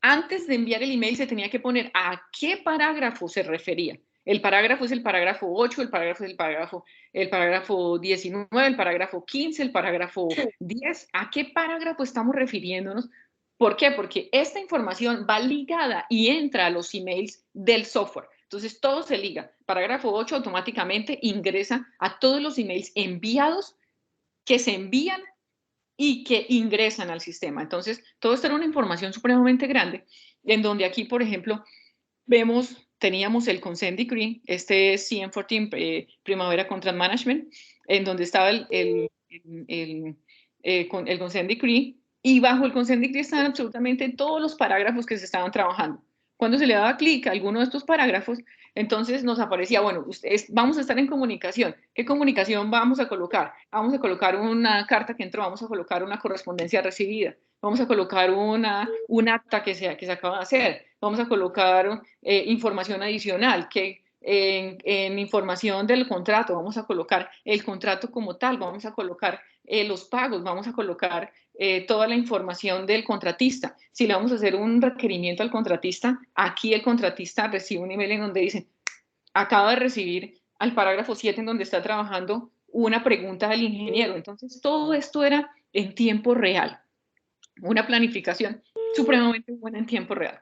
antes de enviar el email se tenía que poner a qué parágrafo se refería. El parágrafo es el parágrafo 8, el parágrafo es el parágrafo 19, el parágrafo 15, el parágrafo 10. ¿A qué parágrafo estamos refiriéndonos? ¿Por qué? Porque esta información va ligada y entra a los emails del software. Entonces, todo se liga. Parágrafo 8 automáticamente ingresa a todos los emails enviados que se envían y que ingresan al sistema. Entonces, todo esto era una información supremamente grande, en donde aquí, por ejemplo, teníamos el Consent Decree, este es CM14, Primavera Contract Management, en donde estaba el Consent Decree, y bajo el Consent Decree estaban absolutamente todos los parágrafos que se estaban trabajando. Cuando se le daba clic a alguno de estos parágrafos, entonces nos aparecía, bueno, vamos a estar en comunicación. ¿Qué comunicación vamos a colocar? Vamos a colocar una carta que entró, vamos a colocar una correspondencia recibida, vamos a colocar un acta que se acaba de hacer, vamos a colocar información adicional, que en información del contrato, vamos a colocar el contrato como tal, vamos a colocar los pagos, vamos a colocar toda la información del contratista. Si le vamos a hacer un requerimiento al contratista, aquí el contratista recibe un email en donde dice, acaba de recibir al parágrafo 7 en donde está trabajando una pregunta del ingeniero. Entonces, todo esto era en tiempo real. Una planificación supremamente buena en tiempo real.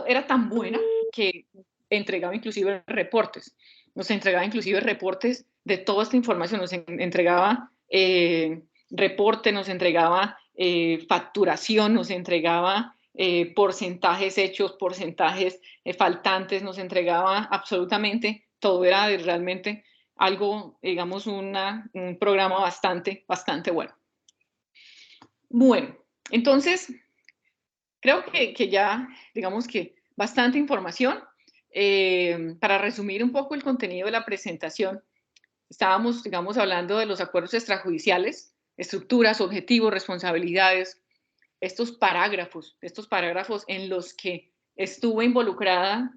Era tan buena que entregaba inclusive reportes. Nos entregaba inclusive reportes de toda esta información. Nos entregaba reporte, nos entregaba facturación, nos entregaba porcentajes hechos, porcentajes faltantes, nos entregaba absolutamente todo. Era realmente algo, digamos, un programa bastante bueno. Bueno, entonces, creo que ya, digamos que bastante información. Para resumir un poco el contenido de la presentación, estábamos, digamos, hablando de los acuerdos extrajudiciales, estructuras, objetivos, responsabilidades, estos parágrafos en los que estuvo involucrada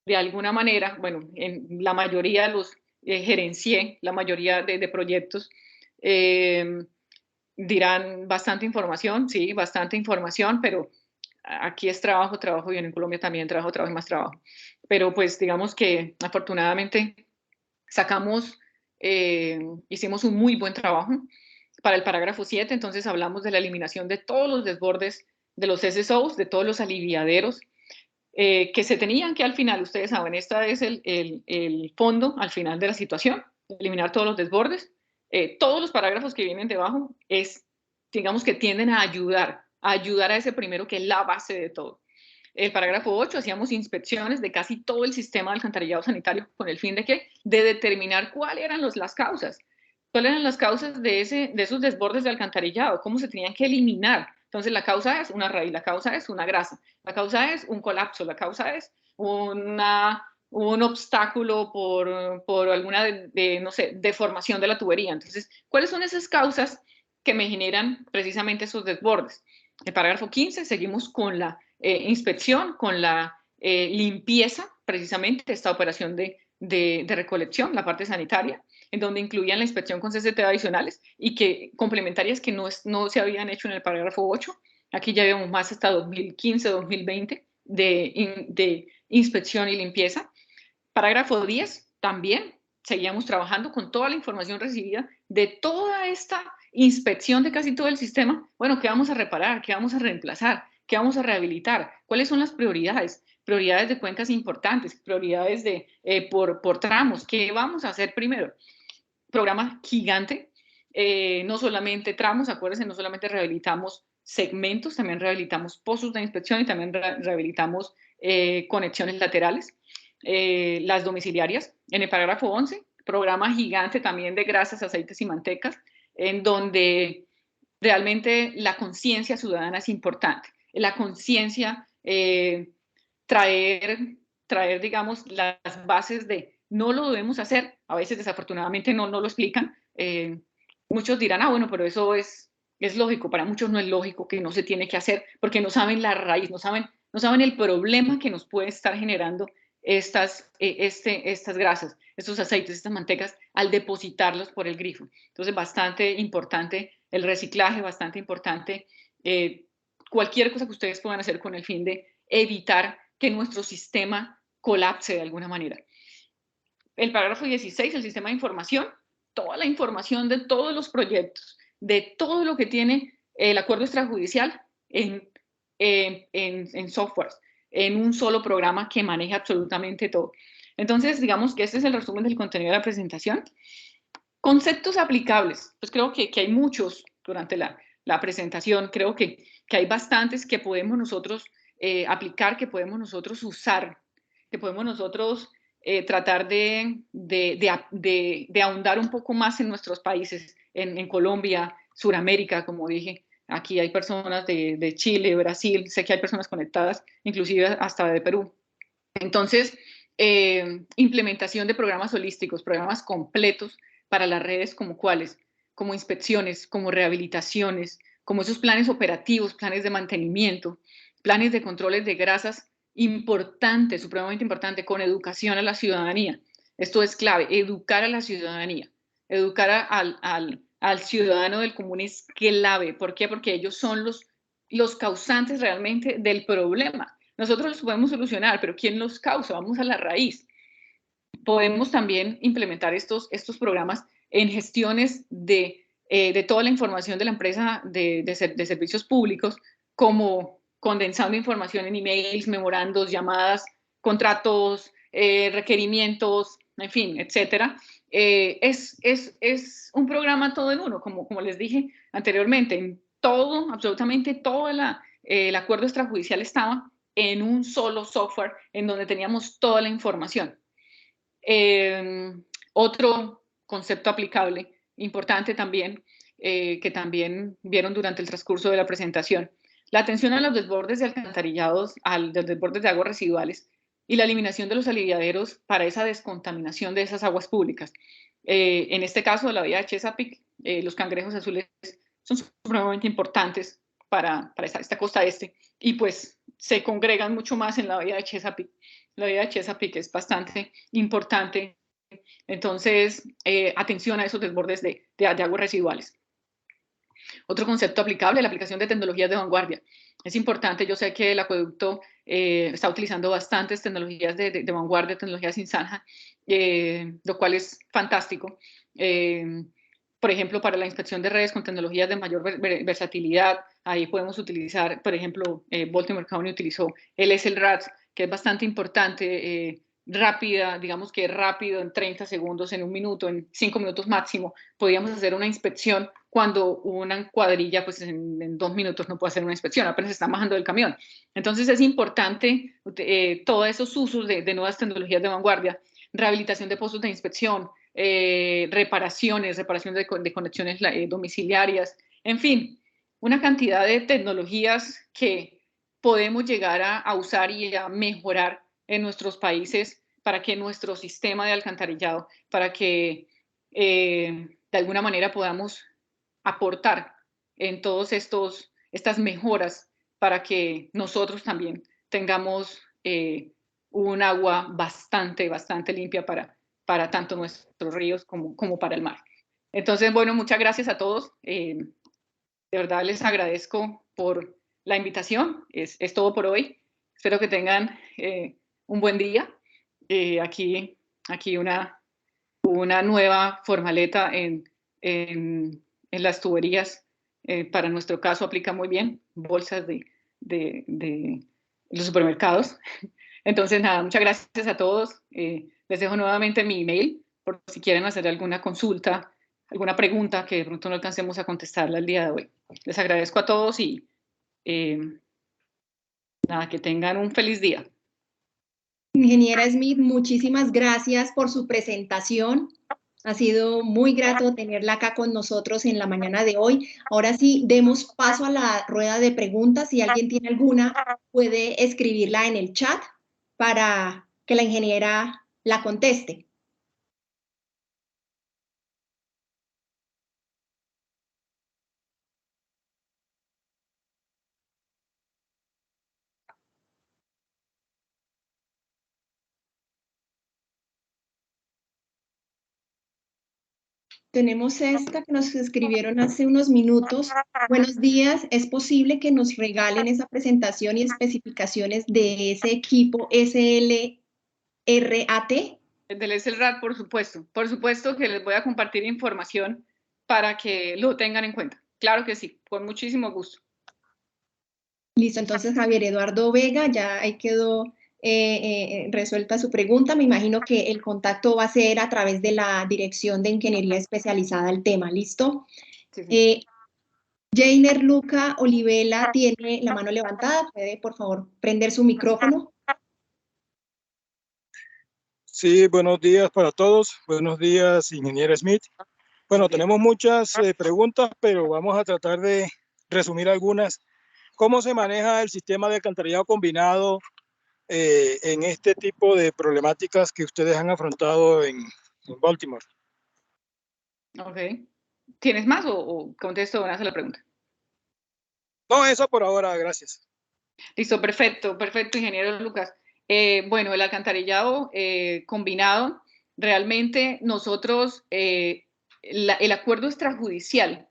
de alguna manera, bueno, en la mayoría los gerencié, la mayoría de proyectos, dirán bastante información, sí, bastante información, pero aquí es trabajo, trabajo, y en Colombia también trabajo, trabajo y más trabajo. Pero pues digamos que afortunadamente sacamos, hicimos un muy buen trabajo para el parágrafo 7, entonces hablamos de la eliminación de todos los desbordes de los SSOs, de todos los aliviaderos que se tenían que al final, ustedes saben, este es el fondo al final de la situación, eliminar todos los desbordes. Todos los parágrafos que vienen debajo digamos que tienden a ayudar a ese primero que es la base de todo. El parágrafo 8, hacíamos inspecciones de casi todo el sistema de alcantarillado sanitario con el fin de ¿qué? De determinar cuáles eran las causas. ¿Cuáles eran las causas de esos desbordes de alcantarillado? ¿Cómo se tenían que eliminar? Entonces, la causa es una raíz, la causa es una grasa, la causa es un colapso, la causa es un obstáculo por alguna, no sé, deformación de la tubería. Entonces, ¿cuáles son esas causas que me generan precisamente esos desbordes? El parágrafo 15, seguimos con la inspección, con la limpieza, precisamente esta operación de recolección, la parte sanitaria, en donde incluían la inspección con CCT adicionales y que complementarias que no se habían hecho en el parágrafo 8. Aquí ya vemos más hasta 2015-2020 de inspección y limpieza. Parágrafo 10, también seguíamos trabajando con toda la información recibida de toda esta inspección de casi todo el sistema. Bueno, ¿qué vamos a reparar? ¿Qué vamos a reemplazar? ¿Qué vamos a rehabilitar? ¿Cuáles son las prioridades? Prioridades de cuencas importantes, prioridades por tramos. ¿Qué vamos a hacer primero? Programa gigante, no solamente tramos, acuérdense, no solamente rehabilitamos segmentos, también rehabilitamos pozos de inspección y también rehabilitamos conexiones laterales, las domiciliarias. En el parágrafo 11, programa gigante también de grasas, aceites y mantecas, en donde realmente la conciencia ciudadana es importante. La conciencia, traer, digamos, las bases de no lo debemos hacer, a veces desafortunadamente no lo explican. Muchos dirán, bueno, pero eso es lógico. Para muchos no es lógico, que no se tiene que hacer, porque no saben la raíz, no saben el problema que nos puede estar generando estas grasas, estos aceites, estas mantecas, al depositarlos por el grifo. Entonces, bastante importante el reciclaje, bastante importante cualquier cosa que ustedes puedan hacer con el fin de evitar que nuestro sistema colapse de alguna manera. El parágrafo 16, el sistema de información, toda la información de todos los proyectos, de todo lo que tiene el acuerdo extrajudicial en software, en un solo programa que maneja absolutamente todo. Entonces, digamos que este es el resumen del contenido de la presentación. Conceptos aplicables, pues creo que hay muchos durante la presentación, creo que hay bastantes que podemos nosotros aplicar, que podemos nosotros usar, que podemos nosotros tratar de ahondar un poco más en nuestros países, en Colombia, Suramérica, como dije. Aquí hay personas de Chile, Brasil, sé que hay personas conectadas, inclusive hasta de Perú. Entonces, implementación de programas holísticos, programas completos para las redes, como cuáles, como inspecciones, como rehabilitaciones, como esos planes operativos, planes de mantenimiento, planes de controles de grasas, importante, supremamente importante, con educación a la ciudadanía. Esto es clave, educar a la ciudadanía, educar al ciudadano del común es clave. ¿Por qué? Porque ellos son los causantes realmente del problema. Nosotros los podemos solucionar, pero ¿quién los causa? Vamos a la raíz. Podemos también implementar estos programas en gestiones de toda la información de la empresa de servicios públicos, como condensando información en emails, memorandos, llamadas, contratos, requerimientos, en fin, etcétera. Es un programa todo en uno, como les dije anteriormente, en todo, absolutamente todo el acuerdo extrajudicial estaba en un solo software en donde teníamos toda la información. Otro concepto aplicable, importante también, que también vieron durante el transcurso de la presentación, la atención a los desbordes de alcantarillados, los desbordes de aguas residuales y la eliminación de los aliviaderos para esa descontaminación de esas aguas públicas. En este caso, la bahía de Chesapeake, los cangrejos azules son supremamente importantes para esta costa este, y pues se congregan mucho más en la bahía de Chesapeake. la vida de Chesapeake es bastante importante. Entonces, atención a esos desbordes de aguas residuales. Otro concepto aplicable, la aplicación de tecnologías de vanguardia. Es importante, yo sé que el acueducto está utilizando bastantes tecnologías de vanguardia, tecnologías sin zanja, lo cual es fantástico. Por ejemplo, para la inspección de redes con tecnologías de mayor versatilidad, ahí podemos utilizar, por ejemplo, Baltimore County utilizó el SLRAD, que es bastante importante, rápida, digamos que rápido, en 30 segundos, en un minuto, en 5 minutos máximo, podíamos hacer una inspección cuando una cuadrilla, pues en 2 minutos no puede hacer una inspección, apenas están bajando del camión. Entonces es importante todos esos usos de nuevas tecnologías de vanguardia, rehabilitación de pozos de inspección, reparaciones de conexiones domiciliarias, en fin, una cantidad de tecnologías que podemos llegar a usar y a mejorar en nuestros países para que nuestro sistema de alcantarillado, para que de alguna manera podamos aportar en todas estas mejoras para que nosotros también tengamos un agua bastante limpia para tanto nuestros ríos como para el mar. Entonces, bueno, muchas gracias a todos. De verdad les agradezco por la invitación. Es todo por hoy. Espero que tengan un buen día. Aquí una nueva formaleta en las tuberías. Para nuestro caso aplica muy bien, bolsas de los supermercados. Entonces, nada, muchas gracias a todos. Les dejo nuevamente mi email por si quieren hacer alguna consulta, alguna pregunta que de pronto no alcancemos a contestarla el día de hoy. Les agradezco a todos y nada, que tengan un feliz día. Ingeniera Smith, muchísimas gracias por su presentación. Ha sido muy grato tenerla acá con nosotros en la mañana de hoy. Ahora sí, demos paso a la rueda de preguntas. Si alguien tiene alguna, puede escribirla en el chat para que la ingeniera la conteste. Tenemos esta que nos escribieron hace unos minutos. Buenos días, ¿es posible que nos regalen esa presentación y especificaciones de ese equipo SLRAT? Del SLRAT, por supuesto que les voy a compartir información para que lo tengan en cuenta. Claro que sí, con muchísimo gusto. Listo, entonces Javier Eduardo Vega, ya ahí quedó resuelta su pregunta. Me imagino que el contacto va a ser a través de la Dirección de Ingeniería Especializada al tema, ¿listo? Sí. Jainer Luca Olivela tiene la mano levantada. ¿Puede, por favor, prender su micrófono? Sí, buenos días para todos. Buenos días, ingeniera Smith. Bueno, tenemos muchas preguntas, pero vamos a tratar de resumir algunas. ¿Cómo se maneja el sistema de alcantarillado combinado en este tipo de problemáticas que ustedes han afrontado en Baltimore? Ok. ¿Tienes más o contesto una sola pregunta? No, eso por ahora, gracias. Listo, perfecto, ingeniero Lucas. Bueno, el alcantarillado combinado, realmente nosotros, el acuerdo extrajudicial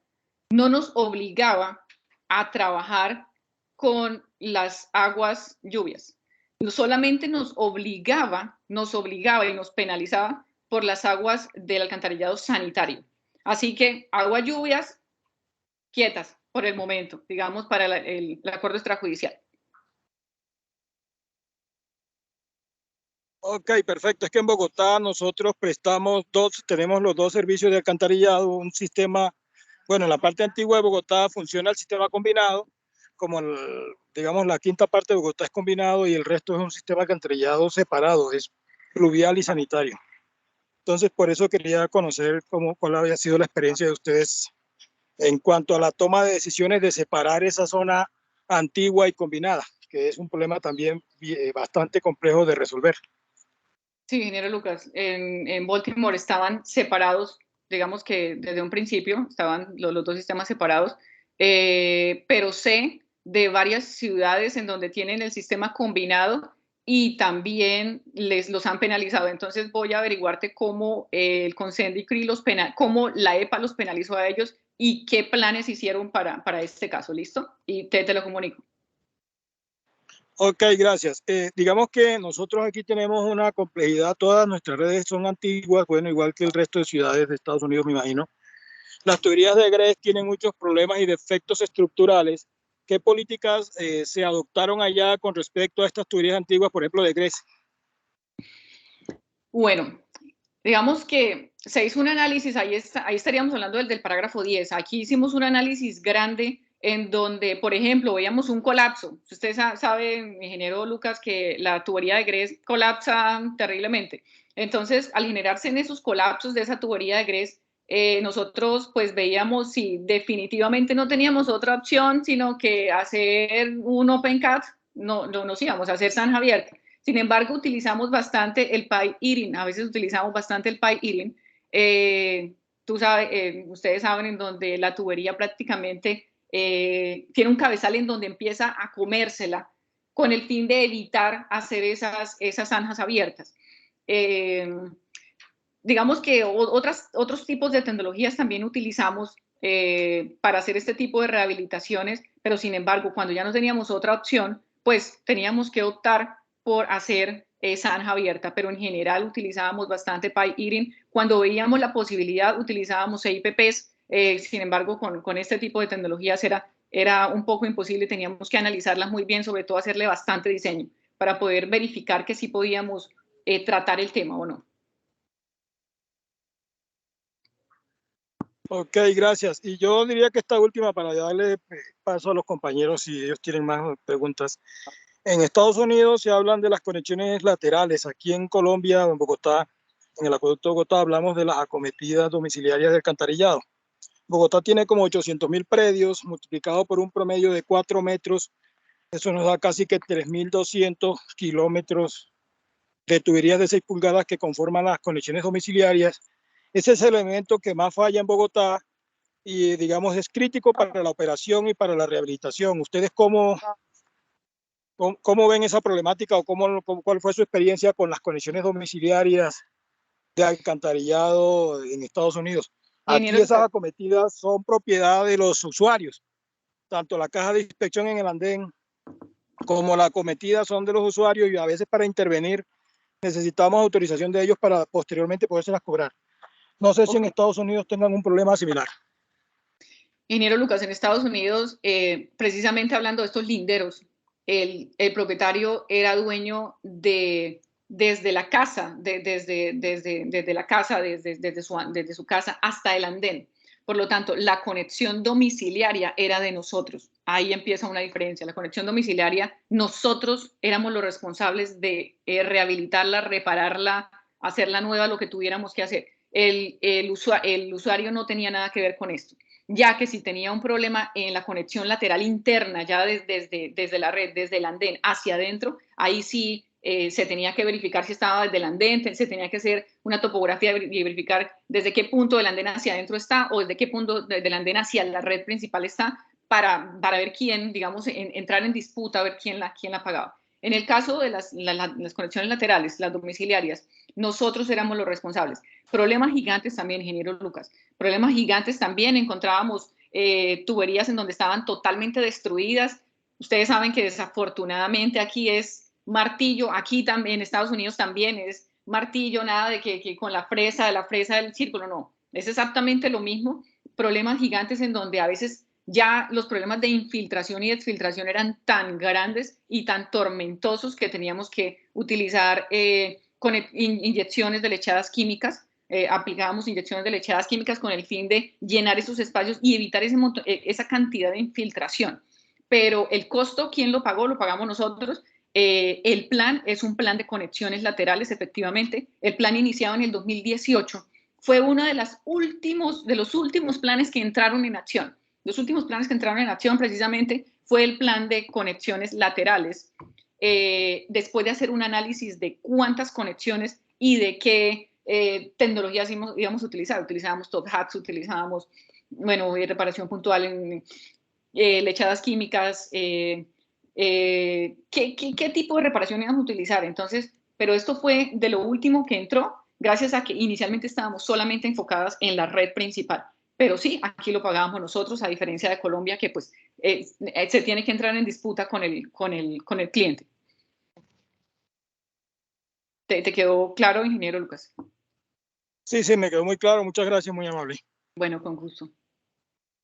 no nos obligaba a trabajar con las aguas lluvias. Solamente nos obligaba y nos penalizaba por las aguas del alcantarillado sanitario. Así que aguas lluvias quietas por el momento, digamos, para el acuerdo extrajudicial. Ok, perfecto. Es que en Bogotá nosotros tenemos los dos servicios de alcantarillado, un sistema, bueno, en la parte antigua de Bogotá funciona el sistema combinado, como digamos la quinta parte de Bogotá es combinado y el resto es un sistema alcantarillado separado, es pluvial y sanitario. Entonces, por eso quería conocer cuál había sido la experiencia de ustedes en cuanto a la toma de decisiones de separar esa zona antigua y combinada, que es un problema también bastante complejo de resolver. Sí, ingeniero Lucas, en Baltimore estaban separados, digamos que desde un principio estaban los dos sistemas separados, pero sé de varias ciudades en donde tienen el sistema combinado y también los han penalizado. Entonces voy a averiguarte cómo el CONSENDICRI cómo la EPA los penalizó a ellos y qué planes hicieron para este caso. ¿Listo? Y te lo comunico. Ok, gracias. Digamos que nosotros aquí tenemos una complejidad, todas nuestras redes son antiguas, bueno, igual que el resto de ciudades de Estados Unidos, me imagino. Las tuberías de GRES tienen muchos problemas y defectos estructurales. ¿Qué políticas se adoptaron allá con respecto a estas tuberías antiguas, por ejemplo, de GRES? Bueno, digamos que se hizo un análisis, ahí estaríamos hablando del parágrafo 10. Aquí hicimos un análisis grande en donde, por ejemplo, veíamos un colapso. Usted sabe, ingeniero Lucas, que la tubería de GRES colapsa terriblemente. Entonces, al generarse en esos colapsos de esa tubería de GRES, nosotros pues veíamos si definitivamente no teníamos otra opción, sino que hacer un open cut, no nos íbamos a hacer zanja abierta. Sin embargo, utilizamos bastante el pipe eating, a veces utilizamos bastante el pipe eating. Ustedes saben en donde la tubería prácticamente tiene un cabezal en donde empieza a comérsela con el fin de evitar hacer esas zanjas abiertas. Digamos que otros tipos de tecnologías también utilizamos para hacer este tipo de rehabilitaciones, pero sin embargo, cuando ya no teníamos otra opción, pues teníamos que optar por hacer zanja abierta, pero en general utilizábamos bastante pipe eating. Cuando veíamos la posibilidad, utilizábamos CIPPs, sin embargo, con este tipo de tecnologías era un poco imposible, teníamos que analizarlas muy bien, sobre todo hacerle bastante diseño para poder verificar que sí podíamos tratar el tema o no. Ok, gracias. Y yo diría que esta última, para darle paso a los compañeros si ellos tienen más preguntas. En Estados Unidos se hablan de las conexiones laterales. Aquí en Colombia, en Bogotá, en el acueducto de Bogotá, hablamos de las acometidas domiciliarias de alcantarillado. Bogotá tiene como 800.000 predios, multiplicado por un promedio de 4 metros. Eso nos da casi que 3.200 kilómetros de tuberías de 6 pulgadas que conforman las conexiones domiciliarias. Ese es el elemento que más falla en Bogotá y, digamos, es crítico para la operación y para la rehabilitación. ¿Ustedes cómo ven esa problemática o cuál fue su experiencia con las conexiones domiciliarias de alcantarillado en Estados Unidos? Aquí esas acometidas son propiedad de los usuarios. Tanto la caja de inspección en el andén como la acometida son de los usuarios y a veces para intervenir necesitamos autorización de ellos para posteriormente podérselas cobrar. No sé si en Estados Unidos tengan un problema similar. Ingeniero Lucas, en Estados Unidos, precisamente hablando de estos linderos, el propietario era dueño desde la casa, desde su casa hasta el andén. Por lo tanto, la conexión domiciliaria era de nosotros. Ahí empieza una diferencia. La conexión domiciliaria, nosotros éramos los responsables de rehabilitarla, repararla, hacerla nueva, lo que tuviéramos que hacer. El usuario no tenía nada que ver con esto, ya que si tenía un problema en la conexión lateral interna, ya desde la red, desde el andén hacia adentro, ahí sí se tenía que verificar si estaba desde el andén, se tenía que hacer una topografía y verificar desde qué punto del andén hacia adentro está o desde qué punto del andén hacia la red principal está para ver quién, digamos, entrar en disputa, a ver quién la pagaba. En el caso de las conexiones laterales, las domiciliarias, nosotros éramos los responsables. Problemas gigantes también, ingeniero Lucas. Problemas gigantes también, encontrábamos tuberías en donde estaban totalmente destruidas. Ustedes saben que desafortunadamente aquí es martillo, aquí también en Estados Unidos también es martillo, nada de que con la fresa del círculo, no. Es exactamente lo mismo. Problemas gigantes en donde a veces ya los problemas de infiltración y exfiltración eran tan grandes y tan tormentosos que teníamos que utilizar con inyecciones de lechadas químicas. Aplicábamos inyecciones de lechadas químicas con el fin de llenar esos espacios y evitar esa cantidad de infiltración. Pero el costo, ¿quién lo pagó? Lo pagamos nosotros. El plan es un plan de conexiones laterales, efectivamente. El plan iniciado en el 2018 fue uno de los últimos planes que entraron en acción. Los últimos planes que entraron en acción precisamente fue el plan de conexiones laterales. Después de hacer un análisis de cuántas conexiones y de qué tecnologías íbamos a utilizar. Utilizábamos top hats, utilizábamos, reparación puntual en lechadas químicas, qué tipo de reparación íbamos a utilizar. Entonces, pero esto fue de lo último que entró, gracias a que inicialmente estábamos solamente enfocadas en la red principal. Pero sí, aquí lo pagábamos nosotros, a diferencia de Colombia, que pues se tiene que entrar en disputa con el cliente. ¿Te quedó claro, ingeniero Lucas? Sí, sí, me quedó muy claro. Muchas gracias, muy amable. Bueno, con gusto.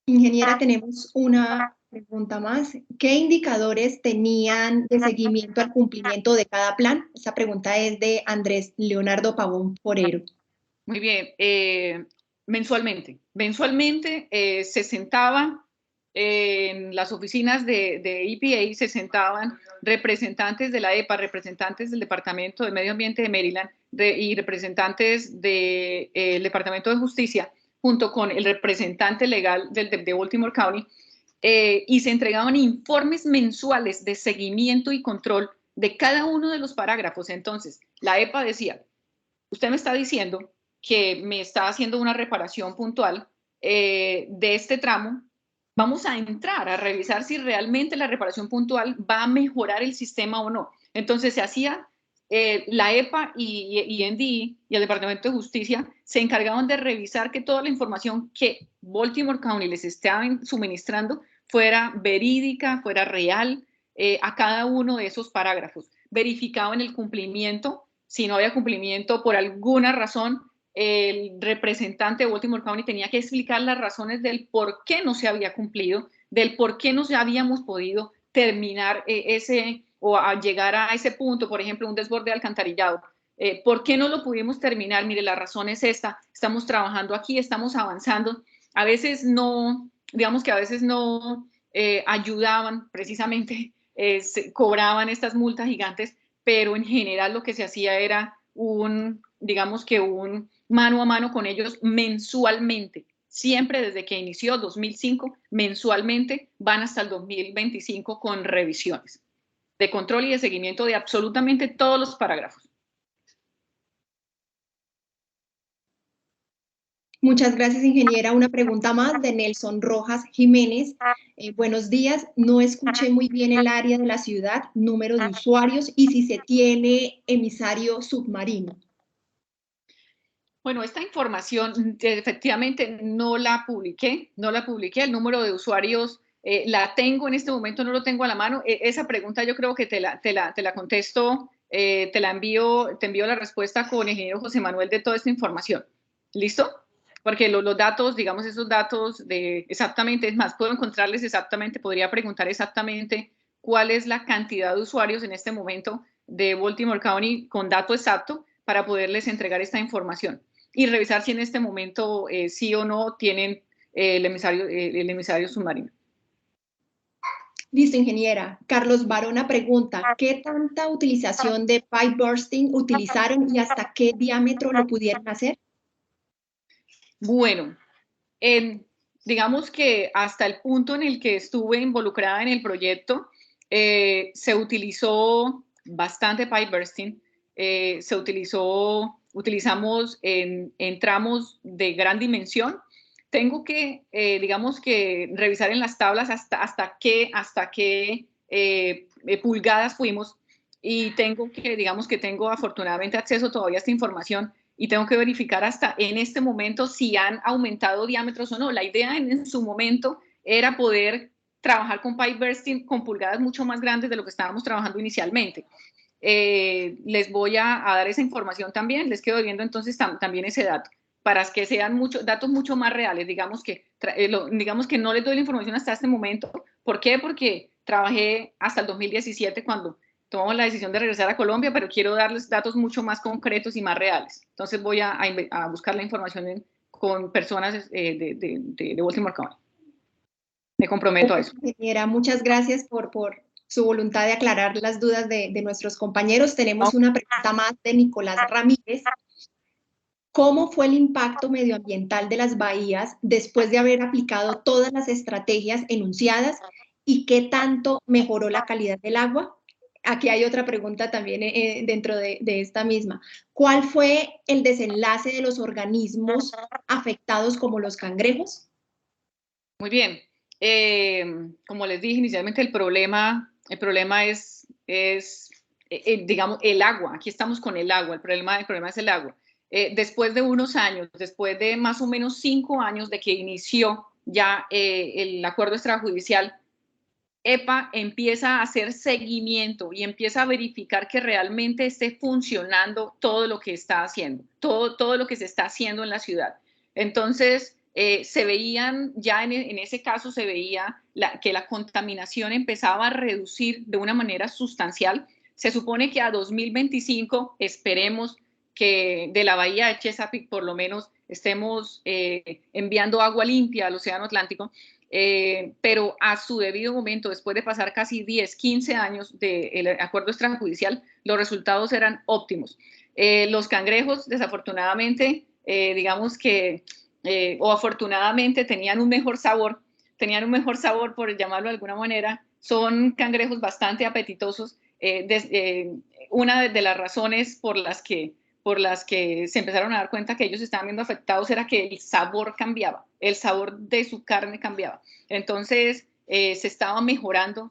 Ingeniera, tenemos una pregunta más. ¿Qué indicadores tenían de seguimiento al cumplimiento de cada plan? Esa pregunta es de Andrés Leonardo Pavón Forero. Muy bien. Mensualmente. Mensualmente se sentaban en las oficinas de EPA, se sentaban representantes de la EPA, representantes del Departamento de Medio Ambiente de Maryland y representantes del Departamento de Justicia, junto con el representante legal de Baltimore County, y se entregaban informes mensuales de seguimiento y control de cada uno de los parágrafos. Entonces, la EPA decía, usted me está diciendo que me está haciendo una reparación puntual de este tramo, vamos a entrar a revisar si realmente la reparación puntual va a mejorar el sistema o no. Entonces se hacía, la EPA y NDE y el Departamento de Justicia se encargaban de revisar que toda la información que Baltimore County les estaba suministrando fuera verídica, fuera real a cada uno de esos parágrafos. Verificaban el cumplimiento. Si no había cumplimiento por alguna razón, el representante de Baltimore County tenía que explicar las razones del por qué no se había cumplido, del por qué no habíamos podido terminar o a llegar a ese punto, por ejemplo, un desborde de alcantarillado. ¿Por qué no lo pudimos terminar? Mire, la razón es esta, estamos trabajando aquí, estamos avanzando. A veces no, digamos que a veces no ayudaban precisamente, cobraban estas multas gigantes, pero en general lo que se hacía era digamos que un mano a mano con ellos mensualmente. Siempre desde que inició 2005, mensualmente van hasta el 2025 con revisiones de control y de seguimiento de absolutamente todos los parágrafos. Muchas gracias, ingeniera. Una pregunta más de Nelson Rojas Jiménez. Buenos días. No escuché muy bien el área de la ciudad, número de usuarios y si se tiene emisario submarino. Bueno, esta información efectivamente no la publiqué, el número de usuarios la tengo en este momento, no lo tengo a la mano. Esa pregunta yo creo que te la contesto, te envío la respuesta con el ingeniero José Manuel de toda esta información. ¿Listo? Porque los datos, digamos, esos datos de exactamente, es más, puedo encontrarles exactamente, podría preguntar exactamente cuál es la cantidad de usuarios en este momento de Baltimore County con dato exacto para poderles entregar esta información y revisar si en este momento sí o no tienen el emisario submarino. Listo, ingeniera. Carlos Barona pregunta, ¿qué tanta utilización de pipe bursting utilizaron y hasta qué diámetro lo pudieron hacer? Bueno, digamos que hasta el punto en el que estuve involucrada en el proyecto, se utilizó bastante pipe bursting, utilizamos en tramos de gran dimensión. Tengo que, digamos que, revisar en las tablas hasta qué pulgadas fuimos y digamos que tengo afortunadamente acceso todavía a esta información y tengo que verificar hasta en este momento si han aumentado diámetros o no. La idea en su momento era poder trabajar con pipe bursting con pulgadas mucho más grandes de lo que estábamos trabajando inicialmente. Les voy a dar esa información también, les quedo viendo entonces también ese dato, para que sean datos mucho más reales, digamos que no les doy la información hasta este momento. ¿Por qué? Porque trabajé hasta el 2017 cuando tomamos la decisión de regresar a Colombia, pero quiero darles datos mucho más concretos y más reales. Entonces voy a buscar la información con personas de Baltimore County. Me comprometo a eso. Ingeniera, muchas gracias por su voluntad de aclarar las dudas de nuestros compañeros. Tenemos una pregunta más de Nicolás Ramírez. ¿Cómo fue el impacto medioambiental de las bahías después de haber aplicado todas las estrategias enunciadas y qué tanto mejoró la calidad del agua? Aquí hay otra pregunta también dentro de esta misma. ¿Cuál fue el desenlace de los organismos afectados como los cangrejos? Muy bien. Como les dije inicialmente, el problema El problema digamos, el agua. Aquí estamos con el agua. El problema es el agua. Después de unos años, después de más o menos 5 años de que inició ya el acuerdo extrajudicial, EPA empieza a hacer seguimiento y empieza a verificar que realmente esté funcionando todo lo que está haciendo, todo lo que se está haciendo en la ciudad. Entonces, se veían, ya en ese caso se veía que la contaminación empezaba a reducir de una manera sustancial. Se supone que a 2025 esperemos que de la bahía de Chesapeake por lo menos estemos enviando agua limpia al Océano Atlántico. Pero a su debido momento, después de pasar casi 10, 15 años del acuerdo extrajudicial, los resultados eran óptimos. Los cangrejos, desafortunadamente, digamos que, o afortunadamente, tenían un mejor sabor, por llamarlo de alguna manera. Son cangrejos bastante apetitosos. Una de las razones por las que se empezaron a dar cuenta que ellos estaban viendo afectados era que el sabor cambiaba, el sabor de su carne cambiaba. Entonces, se estaba mejorando,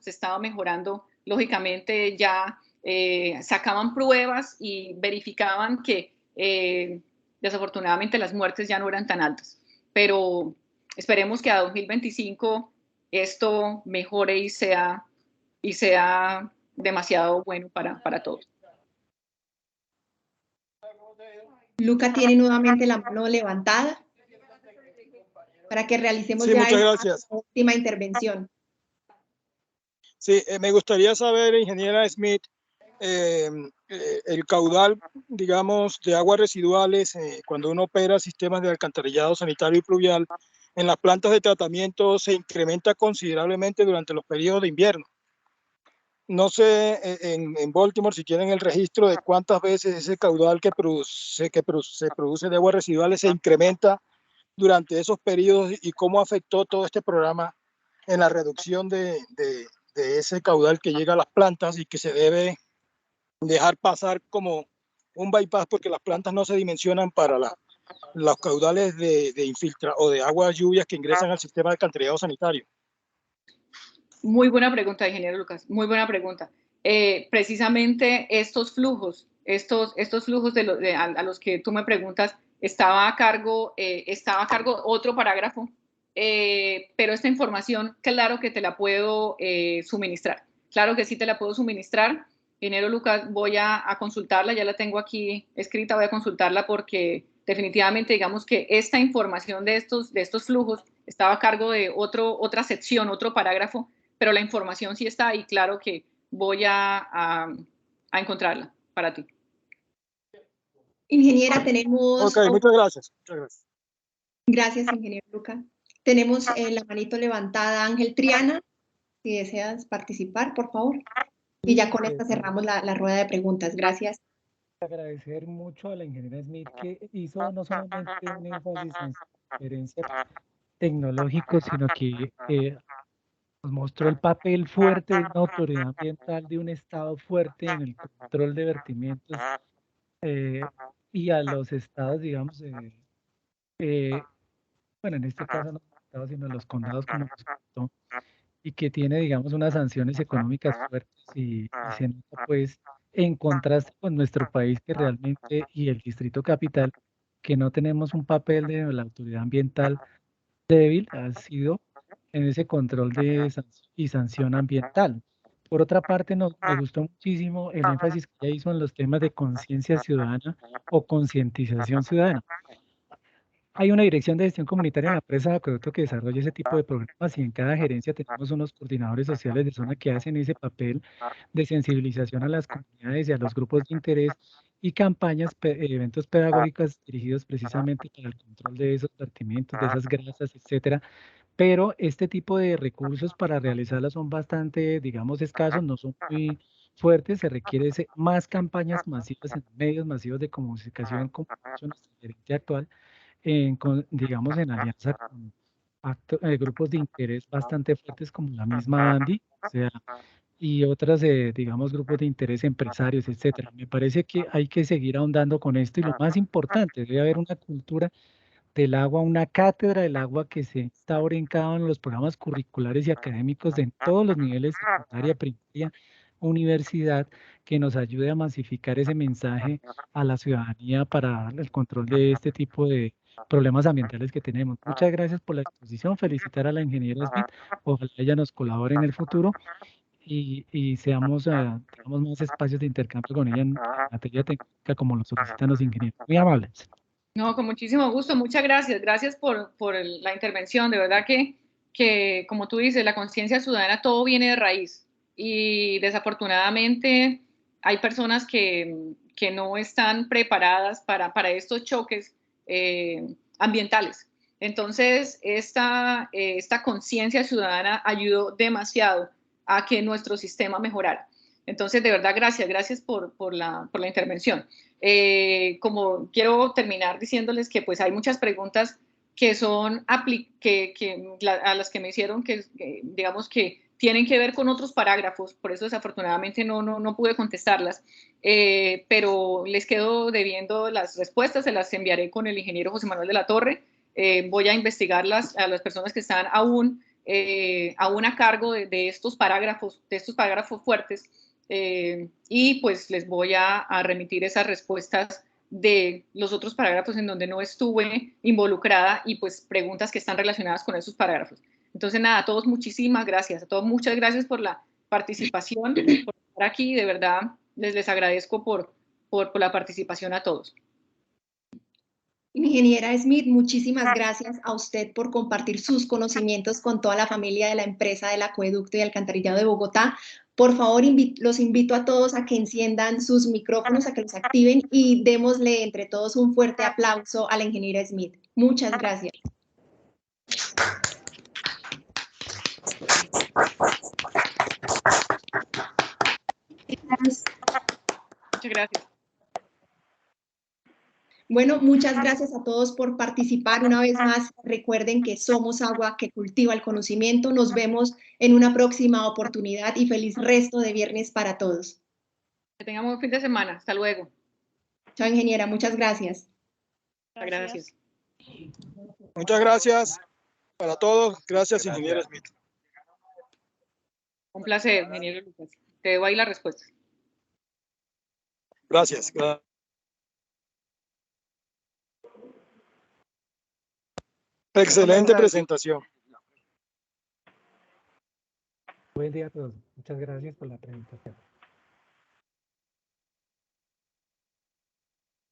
lógicamente ya sacaban pruebas y verificaban que desafortunadamente las muertes ya no eran tan altas. Pero esperemos que a 2025 esto mejore y sea demasiado bueno para todos. Luca tiene nuevamente la mano levantada para que realicemos sí, ya la última intervención. Sí, me gustaría saber, ingeniera Smith, el caudal, digamos, de aguas residuales cuando uno opera sistemas de alcantarillado sanitario y pluvial en las plantas de tratamiento se incrementa considerablemente durante los periodos de invierno. No sé en Baltimore si tienen el registro de cuántas veces ese caudal que se produce de aguas residuales se incrementa durante esos periodos y cómo afectó todo este programa en la reducción de ese caudal que llega a las plantas y que se debe dejar pasar como un bypass porque las plantas no se dimensionan para los caudales de infiltra o de aguas lluvias que ingresan al sistema de alcantarillado sanitario. Muy buena pregunta, ingeniero Lucas, muy buena pregunta. Precisamente estos flujos a los que tú me preguntas, estaba a cargo otro parágrafo, pero esta información, claro que te la puedo suministrar. Claro que sí te la puedo suministrar. Ingeniero Lucas, voy a consultarla, ya la tengo aquí escrita, voy a consultarla porque definitivamente digamos que esta información de estos flujos estaba a cargo de otra sección, otro parágrafo, pero la información sí está ahí, claro que voy a encontrarla para ti. Ingeniera, tenemos... Ok, muchas gracias. Gracias, ingeniero Luca. Tenemos la manito levantada, Ángel Triana, si deseas participar, por favor. Y ya con esta cerramos la rueda de preguntas. Gracias. Agradecer mucho a la ingeniera Smith que hizo no solamente un énfasis en su experiencia tecnológico, sino que nos mostró el papel fuerte de una autoridad ambiental, de un Estado fuerte en el control de vertimientos y a los estados, digamos, bueno, en este caso no los estados, sino los condados, como nos contó, y que tiene, digamos, unas sanciones económicas fuertes y se nota, pues, en contraste con nuestro país que realmente, y el Distrito Capital, que no tenemos un papel de la autoridad ambiental débil, ha sido en ese control y sanción ambiental. Por otra parte, me gustó muchísimo el énfasis que ella hizo en los temas de conciencia ciudadana o concientización ciudadana. Hay una dirección de gestión comunitaria en la empresa de acueducto que desarrolla ese tipo de programas y en cada gerencia tenemos unos coordinadores sociales de zona que hacen ese papel de sensibilización a las comunidades y a los grupos de interés y campañas, eventos pedagógicos dirigidos precisamente para el control de esos vertimientos, de esas grasas, etcétera. Pero este tipo de recursos para realizarlas son bastante, digamos, escasos, no son muy fuertes, se requiere más campañas masivas en medios masivos de comunicación como nuestra gerente actual, digamos, en alianza con grupos de interés bastante fuertes como la misma Andy, o sea, y otras, digamos, grupos de interés empresarios, etcétera. Me parece que hay que seguir ahondando con esto y lo más importante, debe haber una cultura del agua, una cátedra del agua que se está ahora en cada uno de los programas curriculares y académicos de todos los niveles, secundaria, primaria, universidad, que nos ayude a masificar ese mensaje a la ciudadanía para darle el control de este tipo de problemas ambientales que tenemos. Muchas gracias por la exposición, felicitar a la ingeniera Smith, ojalá ella nos colabore en el futuro y seamos, tengamos más espacios de intercambio con ella en materia técnica como lo solicitan los ingenieros. Muy amables. No, con muchísimo gusto, muchas gracias. Gracias por la intervención. De verdad que, como tú dices, la conciencia ciudadana todo viene de raíz y desafortunadamente hay personas que no están preparadas para estos choques ambientales. Entonces, esta conciencia ciudadana ayudó demasiado a que nuestro sistema mejorara. Entonces, de verdad, gracias por la intervención. Como quiero terminar diciéndoles que pues hay muchas preguntas que son a las que me hicieron que digamos que tienen que ver con otros parágrafos, por eso desafortunadamente no pude contestarlas, pero les quedo debiendo las respuestas, se las enviaré con el ingeniero José Manuel de la Torre. Voy a investigarlas a las personas que están aún a cargo de estos parágrafos fuertes. Y pues les voy a remitir esas respuestas de los otros parágrafos en donde no estuve involucrada y pues preguntas que están relacionadas con esos parágrafos. Entonces nada, a todos muchísimas gracias, a todos muchas gracias por la participación, por estar aquí, de verdad les agradezco por la participación a todos. Ingeniera Smith, muchísimas gracias a usted por compartir sus conocimientos con toda la familia de la empresa del Acueducto y Alcantarillado de Bogotá. Por favor, los invito a todos a que enciendan sus micrófonos, a que los activen y démosle entre todos un fuerte aplauso a la ingeniera Smith. Muchas gracias. Muchas gracias. Bueno, muchas gracias a todos por participar. Una vez más, recuerden que somos agua que cultiva el conocimiento. Nos vemos en una próxima oportunidad y feliz resto de viernes para todos. Que tengamos un fin de semana. Hasta luego. Chao, ingeniera. Muchas gracias. Gracias. Muchas gracias para todos. Gracias, ingeniero Smith. Un placer, ingeniero Lucas. Te debo ahí la respuesta. Gracias. Excelente presentación. Buen día a todos. Muchas gracias por la presentación.